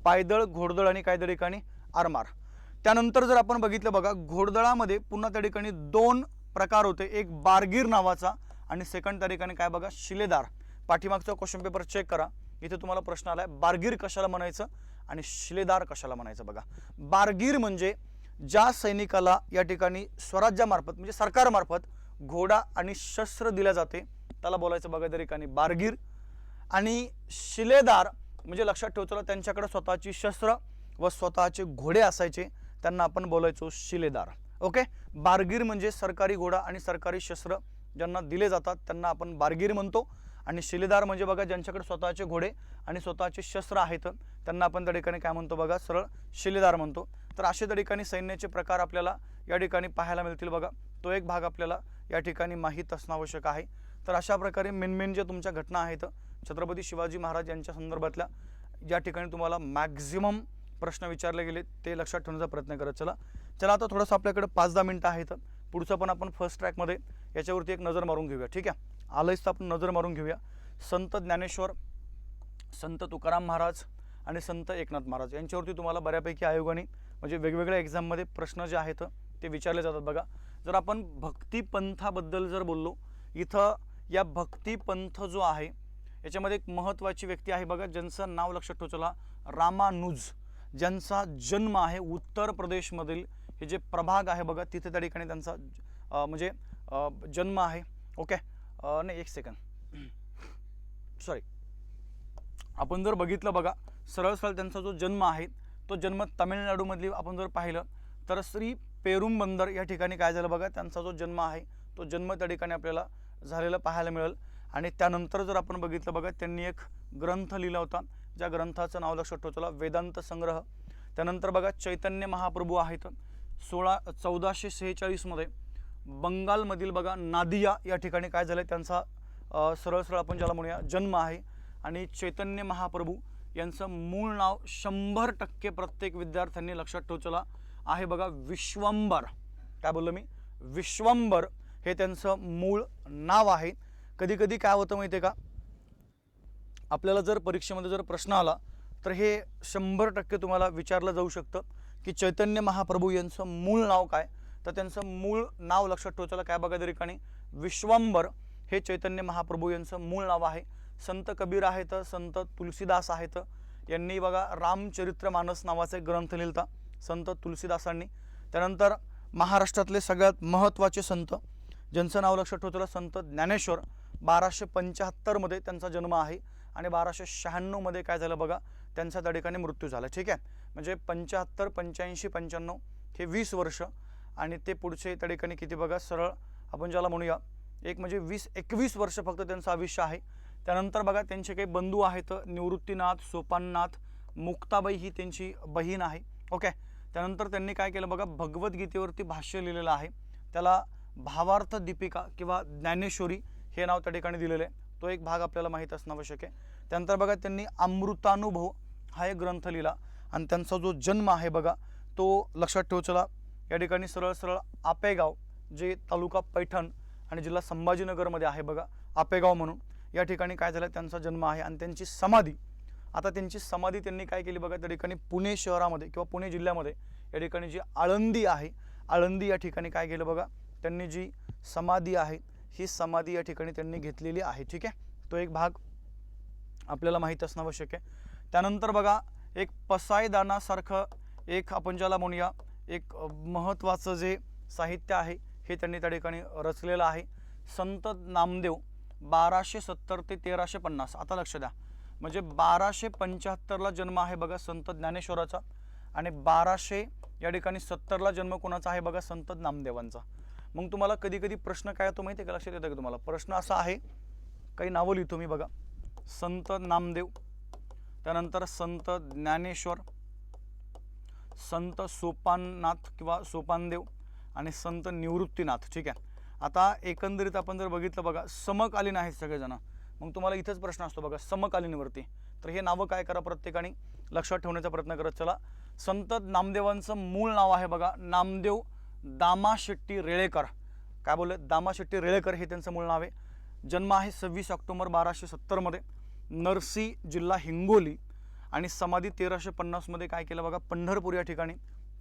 पायदळ, घोडदळ आणि काय त्या ठिकाणी आरमार। त्यानंतर जर आपण बघितलं बघा घोडदळामध्ये पुन्हा त्या ठिकाणी 2 प्रकार होते, एक बारगीर नावाचा आणि सेकंड त्या ठिकाणी काय बघा शिलेदार। पाठीमागचा क्वेश्चन पेपर चेक करा, इथे तुम्हाला प्रश्न आलाय बारगीर कशाला म्हणायचं आणि शिलेदार कशाला म्हणायचं बघा. बारगीर म्हणजे ज्या सैनिकाला या ठिकाणी स्वराज्यामार्फत म्हणजे सरकारमार्फत घोडा आणि शस्त्र दिल्या जाते त्याला बोलायचं बघा त्या ठिकाणी बारगीर. आणि शिलेदार म्हणजे लक्षात ठेवतो त्यांच्याकडे स्वतःची शस्त्र व स्वतःचे घोडे असायचे त्यांना आपण बोलायचो शिलेदार. ओके. बारगीर म्हणजे सरकारी घोडा आणि सरकारी शस्त्र ज्यांना दिले जातात त्यांना आपण बारगीर म्हणतो. आणि शिलेदार म्हणजे बघा ज्यांच्याकडे स्वतःचे घोडे आणि स्वतःचे शस्त्र आहेत त्यांना आपण त्या ठिकाणी काय म्हणतो बघा सरळ शिलेदार म्हणतो. तर अशा त्या ठिकाणी सैन्याचे प्रकार आपल्याला या ठिकाणी पाहायला मिळतील बघा. तो एक भाग आपल्याला या ठिकाणी माहीत असणं आवश्यक आहे. तर अशा प्रकारे मेन ज्या तुमच्या घटना आहेत छत्रपती शिवाजी महाराज यांच्या संदर्भातल्या या ठिकाणी तुम्हाला मॅक्झिमम प्रश्न विचारले गेले ते लक्षात ठेवण्याचा प्रयत्न करत चला आता थोडंसं आपल्याकडे 5-10 मिनिटं आहेत. पुढचं पण आपण फर्स्ट ट्रॅकमध्ये याच्यावरती एक नजर मारून घेऊया. ठीक आहे. आलंच तर आपण नजर मारून घेऊया. संत ज्ञानेश्वर, संत तुकाराम महाराज आणि संत एकनाथ महाराज यांच्यावरती तुम्हाला बऱ्यापैकी आयोगाने म्हणजे वेगवेगळ्या एक्झाममध्ये प्रश्न जे आहेत ते विचारले जातात बघा. जर आपण भक्तिपंथाबद्दल जर बोललो इथं या भक्तिपंथ जो आहे याच्यामध्ये एक महत्त्वाची व्यक्ती आहे बघा ज्यांचं नाव लक्षात ठेवा चला रामानुज, ज्यांचा जन्म आहे उत्तर प्रदेशमधील हे जे प्रभाग आहे बघा तिथे त्या ठिकाणी त्यांचा म्हणजे जन्म आहे. ओके. नाही एक सेकंड सॉरी आपण जर बघितलं बघा सरळ त्यांचा जो जन्म आहे तो जन्म तामिळनाडूमधली आपण जर पाहिलं तर श्री पेरुंबंदर या ठिकाणी काय झालं बघा त्यांचा जो जन्म आहे तो जन्म त्या ठिकाणी आपल्याला झालेला पाहायला मिळेल. आणि त्यानंतर जर आपण बघितलं बघा त्यांनी एक ग्रंथ लिहिला होता ज्या ग्रंथाचं नाव लक्षात ठेवला वेदांत संग्रह. त्यानंतर बघा चैतन्य महाप्रभू आहेत 1446 मध्ये बंगालमधील बघा नादिया या ठिकाणी काय झालं त्यांचा सरळ आपण ज्याला म्हणूया जन्म आहे. आणि चैतन्य महाप्रभू यांचं मूळ नाव 100% प्रत्येक विद्यार्थ्यांनी लक्षात ठेवलं आहे बघा विश्वंभर. काय बोललो मी विश्वंभर हे त्यांचं मूळ नाव आहे. कधी कधी काय होतं माहिती आहे का आपल्याला जर परीक्षेमध्ये जर प्रश्न आला तर हे 100% तुम्हाला विचारलं जाऊ शकतं की चैतन्य महाप्रभू यांचं मूळ नाव काय. तर त्यांचं मूळ नाव लक्षात ठेवायचं काय बघा त्या ठिकाणी विश्वंभर हे चैतन्य महाप्रभू यांचं मूळ नाव आहे. संत कबीर आहेत, संत तुलसीदास आहेत, यांनी बघा रामचरित्रमानस नावाचा एक ग्रंथ लिहिला संत तुलसीदासांनी. त्यानंतर महाराष्ट्रातले सगळ्यात महत्त्वाचे संत ज्यांचं नाव लक्षात ठेवलं संत ज्ञानेश्वर 1275 मध्ये त्यांचा जन्म आहे आणि 1296 मध्ये काय झालं बघा त्यांचा त्या ठिकाणी मृत्यू झाला. ठीक आहे. म्हणजे 75, 85, 95 हे 20 वर्ष आणि ते पुढचे त्या ठिकाणी किती बघा सरळ आपण ज्याला म्हणूया एक म्हणजे 20-21 वर्ष फक्त त्यांचं आयुष्य आहे. त्यानंतर बघा त्यांचे काही बंधू आहेत निवृत्तीनाथ, सोपाननाथ, मुक्ताबाई ही त्यांची बहीण आहे. ओके. त्यानंतर त्यांनी काय केलं बघा भगवद्गीतेवरती भाष्य लिहिलेलं आहे त्याला भावार्थ दीपिका किंवा ज्ञानेश्वरी हे नाव त्या ठिकाणी दिलेलं आहे. तो एक भाग आपल्याला माहीत असणं आवश्यक आहे. त्यानंतर बघा त्यांनी अमृतानुभव हा एक ग्रंथ लिहिला आणि त्यांचा जो जन्म आहे बघा तो लक्षात ठेवचला या ठिकाणी सरळ आपेगाव जे तालुका पैठण आणि जिल्हा संभाजीनगरमध्ये आहे बघा आपेगाव म्हणून या ठिकाणी काय झालं त्यांचा जन्म आहे. आणि त्यांची समाधी आता त्यांची समाधी त्यांनी काय केली बघा त्या ठिकाणी पुणे शहरामध्ये किंवा पुणे जिल्ह्यामध्ये या ठिकाणी जी आळंदी आहे आळंदी या ठिकाणी काय केलं बघा त्यांनी जी समाधी आहे ही समाधी या ठिकाणी त्यांनी घेतलेली आहे. ठीक आहे. तो एक भाग आपल्याला माहीत असणं आवश्यक आहे. त्यानंतर बघा एक पसायदानासारखं एक आपण ज्याला म्हणूया एक महत्त्वाचं जे साहित्य आहे हे त्यांनी त्या ठिकाणी रचलेलं आहे. संत नामदेव 1270 ते 1350 आता लक्ष द्या म्हणजे 1275 जन्म आहे बघा संत ज्ञानेश्वराचा आणि 1200 या ठिकाणी 70 जन्म कोणाचा आहे बघा संत नामदेवांचा. मग तुम्हाला कधी कधी प्रश्न काय येतो माहिती आहे का लक्षात येतं का तुम्हाला प्रश्न असा आहे काही नावं लिहितो मी बघा संत नामदेव त्यानंतर संत ज्ञानेश्वर संत सोपाननाथ किंवा सोपानदेव आणि संत निवृत्तीनाथ. ठीक आहे. आता एकंदरीत आपण जर बघितलं बघा समकालीन आहेत सगळेजण मग तुम्हाला इथंच प्रश्न असतो बघा समकालीनवरती तर हे नावं काय करा प्रत्येकाने लक्षात ठेवण्याचा प्रयत्न करत चला. संत नामदेवांचं मूळ नाव आहे बघा नामदेव दामाशेट्टी रेळेकर. काय बोलले दामाशेट्टी रेळेकर हे त्यांचं मूळ नाव आहे. जन्म आहे 26 ऑक्टोबर 1270 मध्ये नरसी जिल्हा हिंगोली आणि समाधी 1350 मध्ये काय केलं बघा पंढरपूर या ठिकाणी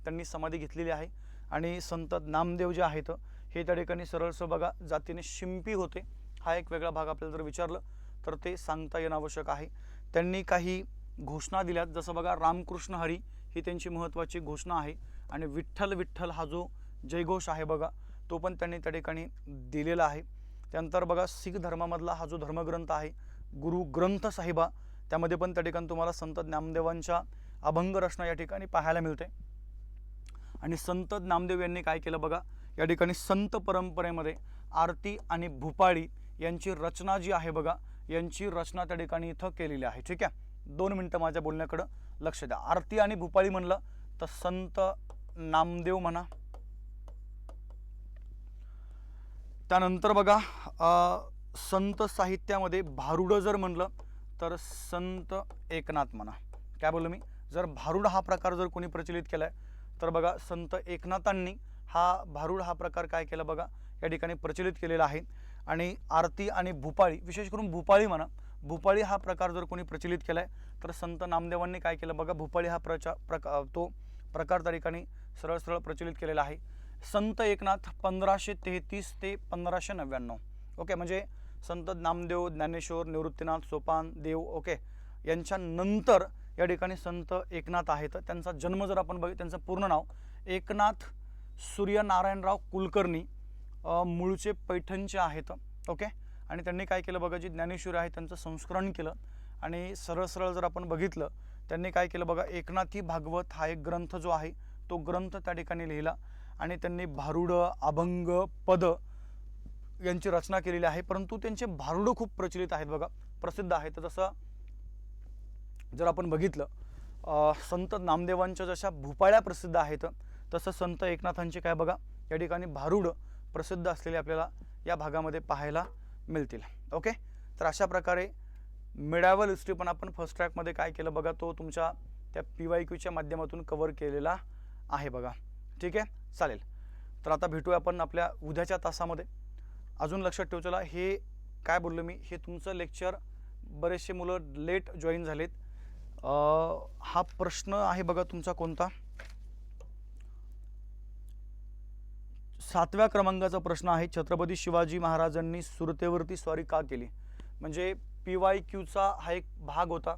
त्यांनी समाधी घेतलेली आहे. आणि संत नामदेव जे आहेत हे त्या ठिकाणी सरळसं बघा जातीने शिंपी होते. हा एक वेगळा भाग आपल्याला जर विचारलं तर ते सांगता येणं आवश्यक आहे. त्यांनी काही घोषणा दिल्यात, जसं बघा रामकृष्ण हरी ही त्यांची महत्त्वाची घोषणा आहे आणि विठ्ठल विठ्ठल हा जो जयघोष आहे बघा तो पण त्यांनी त्या ठिकाणी दिलेला आहे. त्यानंतर बघा शीख धर्मामधला हा जो धर्मग्रंथ आहे गुरु ग्रंथ साहिबा, त्यामध्ये पण त्या ठिकाणी तुम्हाला संत नामदेवांच्या अभंग रचना या ठिकाणी पाहायला मिळते. आणि संत नामदेव यांनी काय केलं बघा, या ठिकाणी संत परंपरेमध्ये आरती आणि भूपाळी यांची रचना जी आहे बघा, यांची रचना त्या ठिकाणी इथं केलेली आहे. ठीक आहे, 2 मिनटं माझ्या बोलण्याकडं लक्ष द्या. आरती आणि भूपाळी म्हणलं तर संत नामदेव म्हणा. त्यानंतर बघा संत साहित्यामध्ये भारुड जर म्हणलं तर संत एकनाथ म्हणा. काय बोललो मी, जर भारुड हा प्रकार जर कोणी प्रचलित केलाय तर बघा संत एकनाथांनी हा भारुड हा प्रकार काय केला बघा, या ठिकाणी प्रचलित केलेला आहे. आणि आरती आणि भूपाळी, विशेष करून भूपाळी म्हणा, भूपाळी हा प्रकार जर कोणी प्रचलित केलाय तर संत नामदेवांनी काय केलं बघा, भूपाळी हा तो प्रकार त्या ठिकाणी सरळ सरळ प्रचलित केलेला आहे. संत एकनाथ 1533 ते 1599. ओके, म्हणजे संत नामदेव, ज्ञानेश्वर, निवृत्तीनाथ, सोपान देव, ओके, यांच्या नंतर या ठिकाणी संत एकनाथ आहेत. त्यांचा जन्म जर आपण बघितलं, त्यांचं पूर्ण नाव एकनाथ सूर्यनारायणराव कुलकर्णी, मूळचे पैठणचे आहेत. ओके, आणि त्यांनी काय केलं बघा, जी ज्ञानेश्वरी आहे त्यांचं संस्करण केलं. आणि सरळ सरळ जर आपण बघितलं त्यांनी काय केलं बघा, एकनाथी भागवत हा एक ग्रंथ जो आहे तो ग्रंथ त्या ठिकाणी लिहिला. आणि त्यांनी भारुड, अभंग, पद यांची रचना केलेली आहे. परंतु त्यांचे भारुड खूप प्रचलित आहेत बघा, प्रसिद्ध आहेत. जसं जर आपण बघितलं संत नामदेवांच्या जशा भूपाळ्या प्रसिद्ध आहेत तसं संत एकनाथांचे काय बघा, या ठिकाणी भारुड प्रसिद्ध असलेले आपल्याला या भागामध्ये पाहायला मिळतील. ओके, तर अशा प्रकारे मिडावल हिस्ट्री पण आपण फर्स्ट ट्रॅकमध्ये काय केलं बघा, तो तुमच्या त्या PYQच्या माध्यमातून कव्हर केलेला आहे बघा. ठीक आहे, चालेल. तर आता भेटूया आपण आपल्या उद्याच्या तासामध्ये. अजून लक्षात ठेव, चला हे काय बोललो मी, हे तुमचं लेक्चर बरेचसे मुलं लेट जॉईन झालेत. हा प्रश्न आहे बघा तुमचा कोणता, 7व्या क्रमांकाचा प्रश्न आहे. छत्रपती शिवाजी महाराजांनी सुरतेवरती स्वारी का केली. म्हणजे PYQचा हा एक भाग होता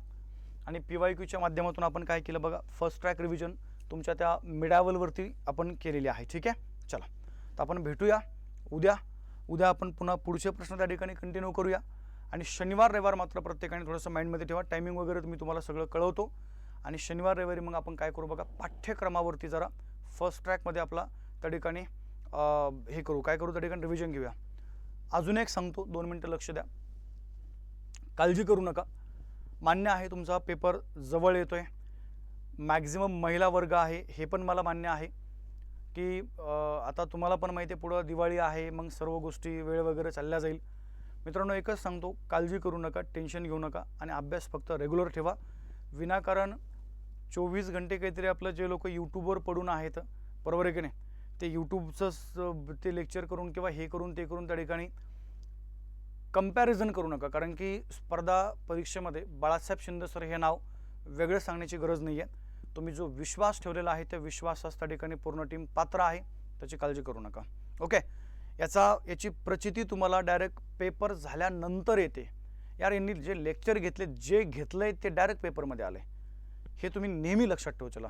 आणि PYQच्या माध्यमातून आपण काय केलं बघा, फर्स्ट ट्रॅक रिव्हिजन तुमच्या त्या मिडावलवरती आपण केलेली आहे. ठीक आहे, चला तर आपण भेटूया उद्या आपण पुन्हा पुढचे प्रश्न त्या ठिकाणी कंटिन्यू करूया. आणि शनिवार रविवार मात्र प्रत्येकाने थोडंसं माइंडमध्ये ठेवा, टायमिंग वगैरे मी तुम्हाला सगळं कळवतो. आणि शनिवार रविवारी मग आपण काय करू बघा, पाठ्यक्रमावरती जरा फर्स्ट ट्रॅकमध्ये आपला त्या ठिकाणी हे करू, काय करू त्या ठिकाणी रिव्हिजन घेऊया. अजून एक सांगतो, 2 मिनटं लक्ष द्या, काळजी करू नका. मान्य आहे तुमचा पेपर जवळ येतोय, मॅक्झिमम महिला वर्ग आहे, हे पण मला मान्य आहे की आता तुम्हाला पण माहिती आहे पुढं दिवाळी आहे, मग सर्व गोष्टी वेळ वगैरे चालल्या जाईल. मित्रांनो एकच सांगतो, काळजी करू नका, टेन्शन घेऊ नका आणि अभ्यास फक्त रेग्युलर ठेवा. विनाकारण 24 घंटे काहीतरी आपलं जे लोक यूट्यूबवर पडून आहेत, बरोबर आहे की नाही, ते यूट्यूबचं ते लेक्चर करून किंवा हे करून ते करून त्या ठिकाणी कंपॅरिझन करू नका. कारण की स्पर्धा परीक्षेमध्ये बाळासाहेब शिंदे सर हे नाव वेगळं सांगण्याची गरज नाही आहे. तुम्ही जो विश्वास ठेवलेला आहे त्या विश्वासास त्या ठिकाणी पूर्ण टीम पात्र आहे, त्याची काळजी करू नका. ओके, याची प्रचिती तुम्हाला डायरेक्ट पेपर झाल्यानंतर येते. यार यांनी जे लेक्चर घेतले, जे घेतलंय ते डायरेक्ट पेपरमध्ये आले, हे तुम्ही नेहमी लक्षात ठेवा. चला,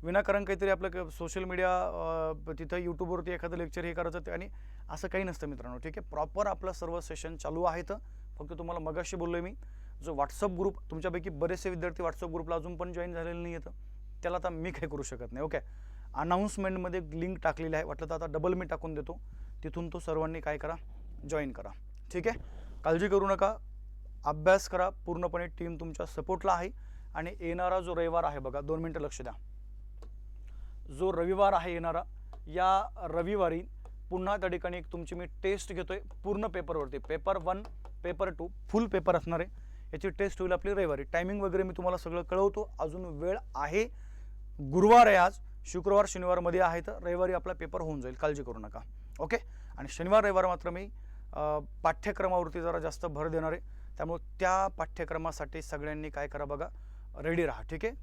विनाकारण काहीतरी आपलं सोशल मीडिया तिथं यूट्यूबवरती एखादं लेक्चर हे करायचं आणि असं काही नसतं मित्रांनो. ठीक आहे, प्रॉपर आपलं सर्व सेशन चालू आहेत. फक्त तुम्हाला मगाशी बोललो आहे मी, जो व्हॉट्सअप ग्रुप, तुमच्यापैकी बरेचसे विद्यार्थी व्हॉट्सअप ग्रुपला अजून पण जॉईन झालेले नाही आहेत, त्याला आता मी काही करू शकत नाही. ओके, अनाऊन्समेंटमध्ये लिंक टाकलेली आहे, वाटलं तर आता डबल मी टाकून देतो, तिथून तो सर्वांनी काय करा, जॉईन करा. ठीक आहे, काळजी करू नका, अभ्यास करा, पूर्णपणे टीम तुमच्या सपोर्टला आहे. आणि येणारा जो रविवार आहे बघा, 2 मिनटं लक्ष द्या, जो रविवार आहे येणारा, या रविवारी पुन्हा त्या ठिकाणी एक तुमची मी टेस्ट घेतोय पूर्ण पेपरवरती. पेपर 1, पेपर 2 फुल पेपर असणार आहे, याची टेस्ट होईल आपली रविवारी. टायमिंग वगैरे मी तुम्हाला सगळं कळवतो, अजून वेळ आहे. गुरुवार आहे आज, शुक्रवार शनिवारमध्ये आहे, तर रविवारी आपला पेपर होऊन जाईल, काळजी करू नका. ओके, आणि शनिवार रविवार मात्र मी पाठ्यक्रमावरती जरा जास्त भर देणार आहे, त्यामुळे त्या पाठ्यक्रमासाठी सगळ्यांनी काय करा बघा, रेडी राहा. ठीक आहे,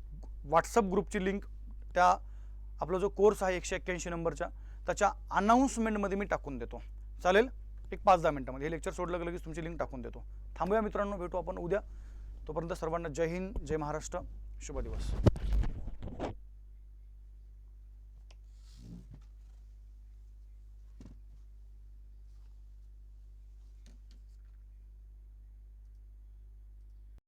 व्हॉट्सअप ग्रुपची लिंक, त्या आपला जो कोर्स आहे 181 नंबरचा, त्याच्या अनाऊन्समेंटमध्ये मी टाकून देतो. चालेल, एक 5-10 मिनटामध्ये हे लेक्चर सोडलं की लगेच तुमची लिंक टाकून देतो. थांबूया मित्रांनो, भेटू आपण उद्या. तोपर्यंत सर्वांना जय हिंद, जय महाराष्ट्र, शुभ दिवस.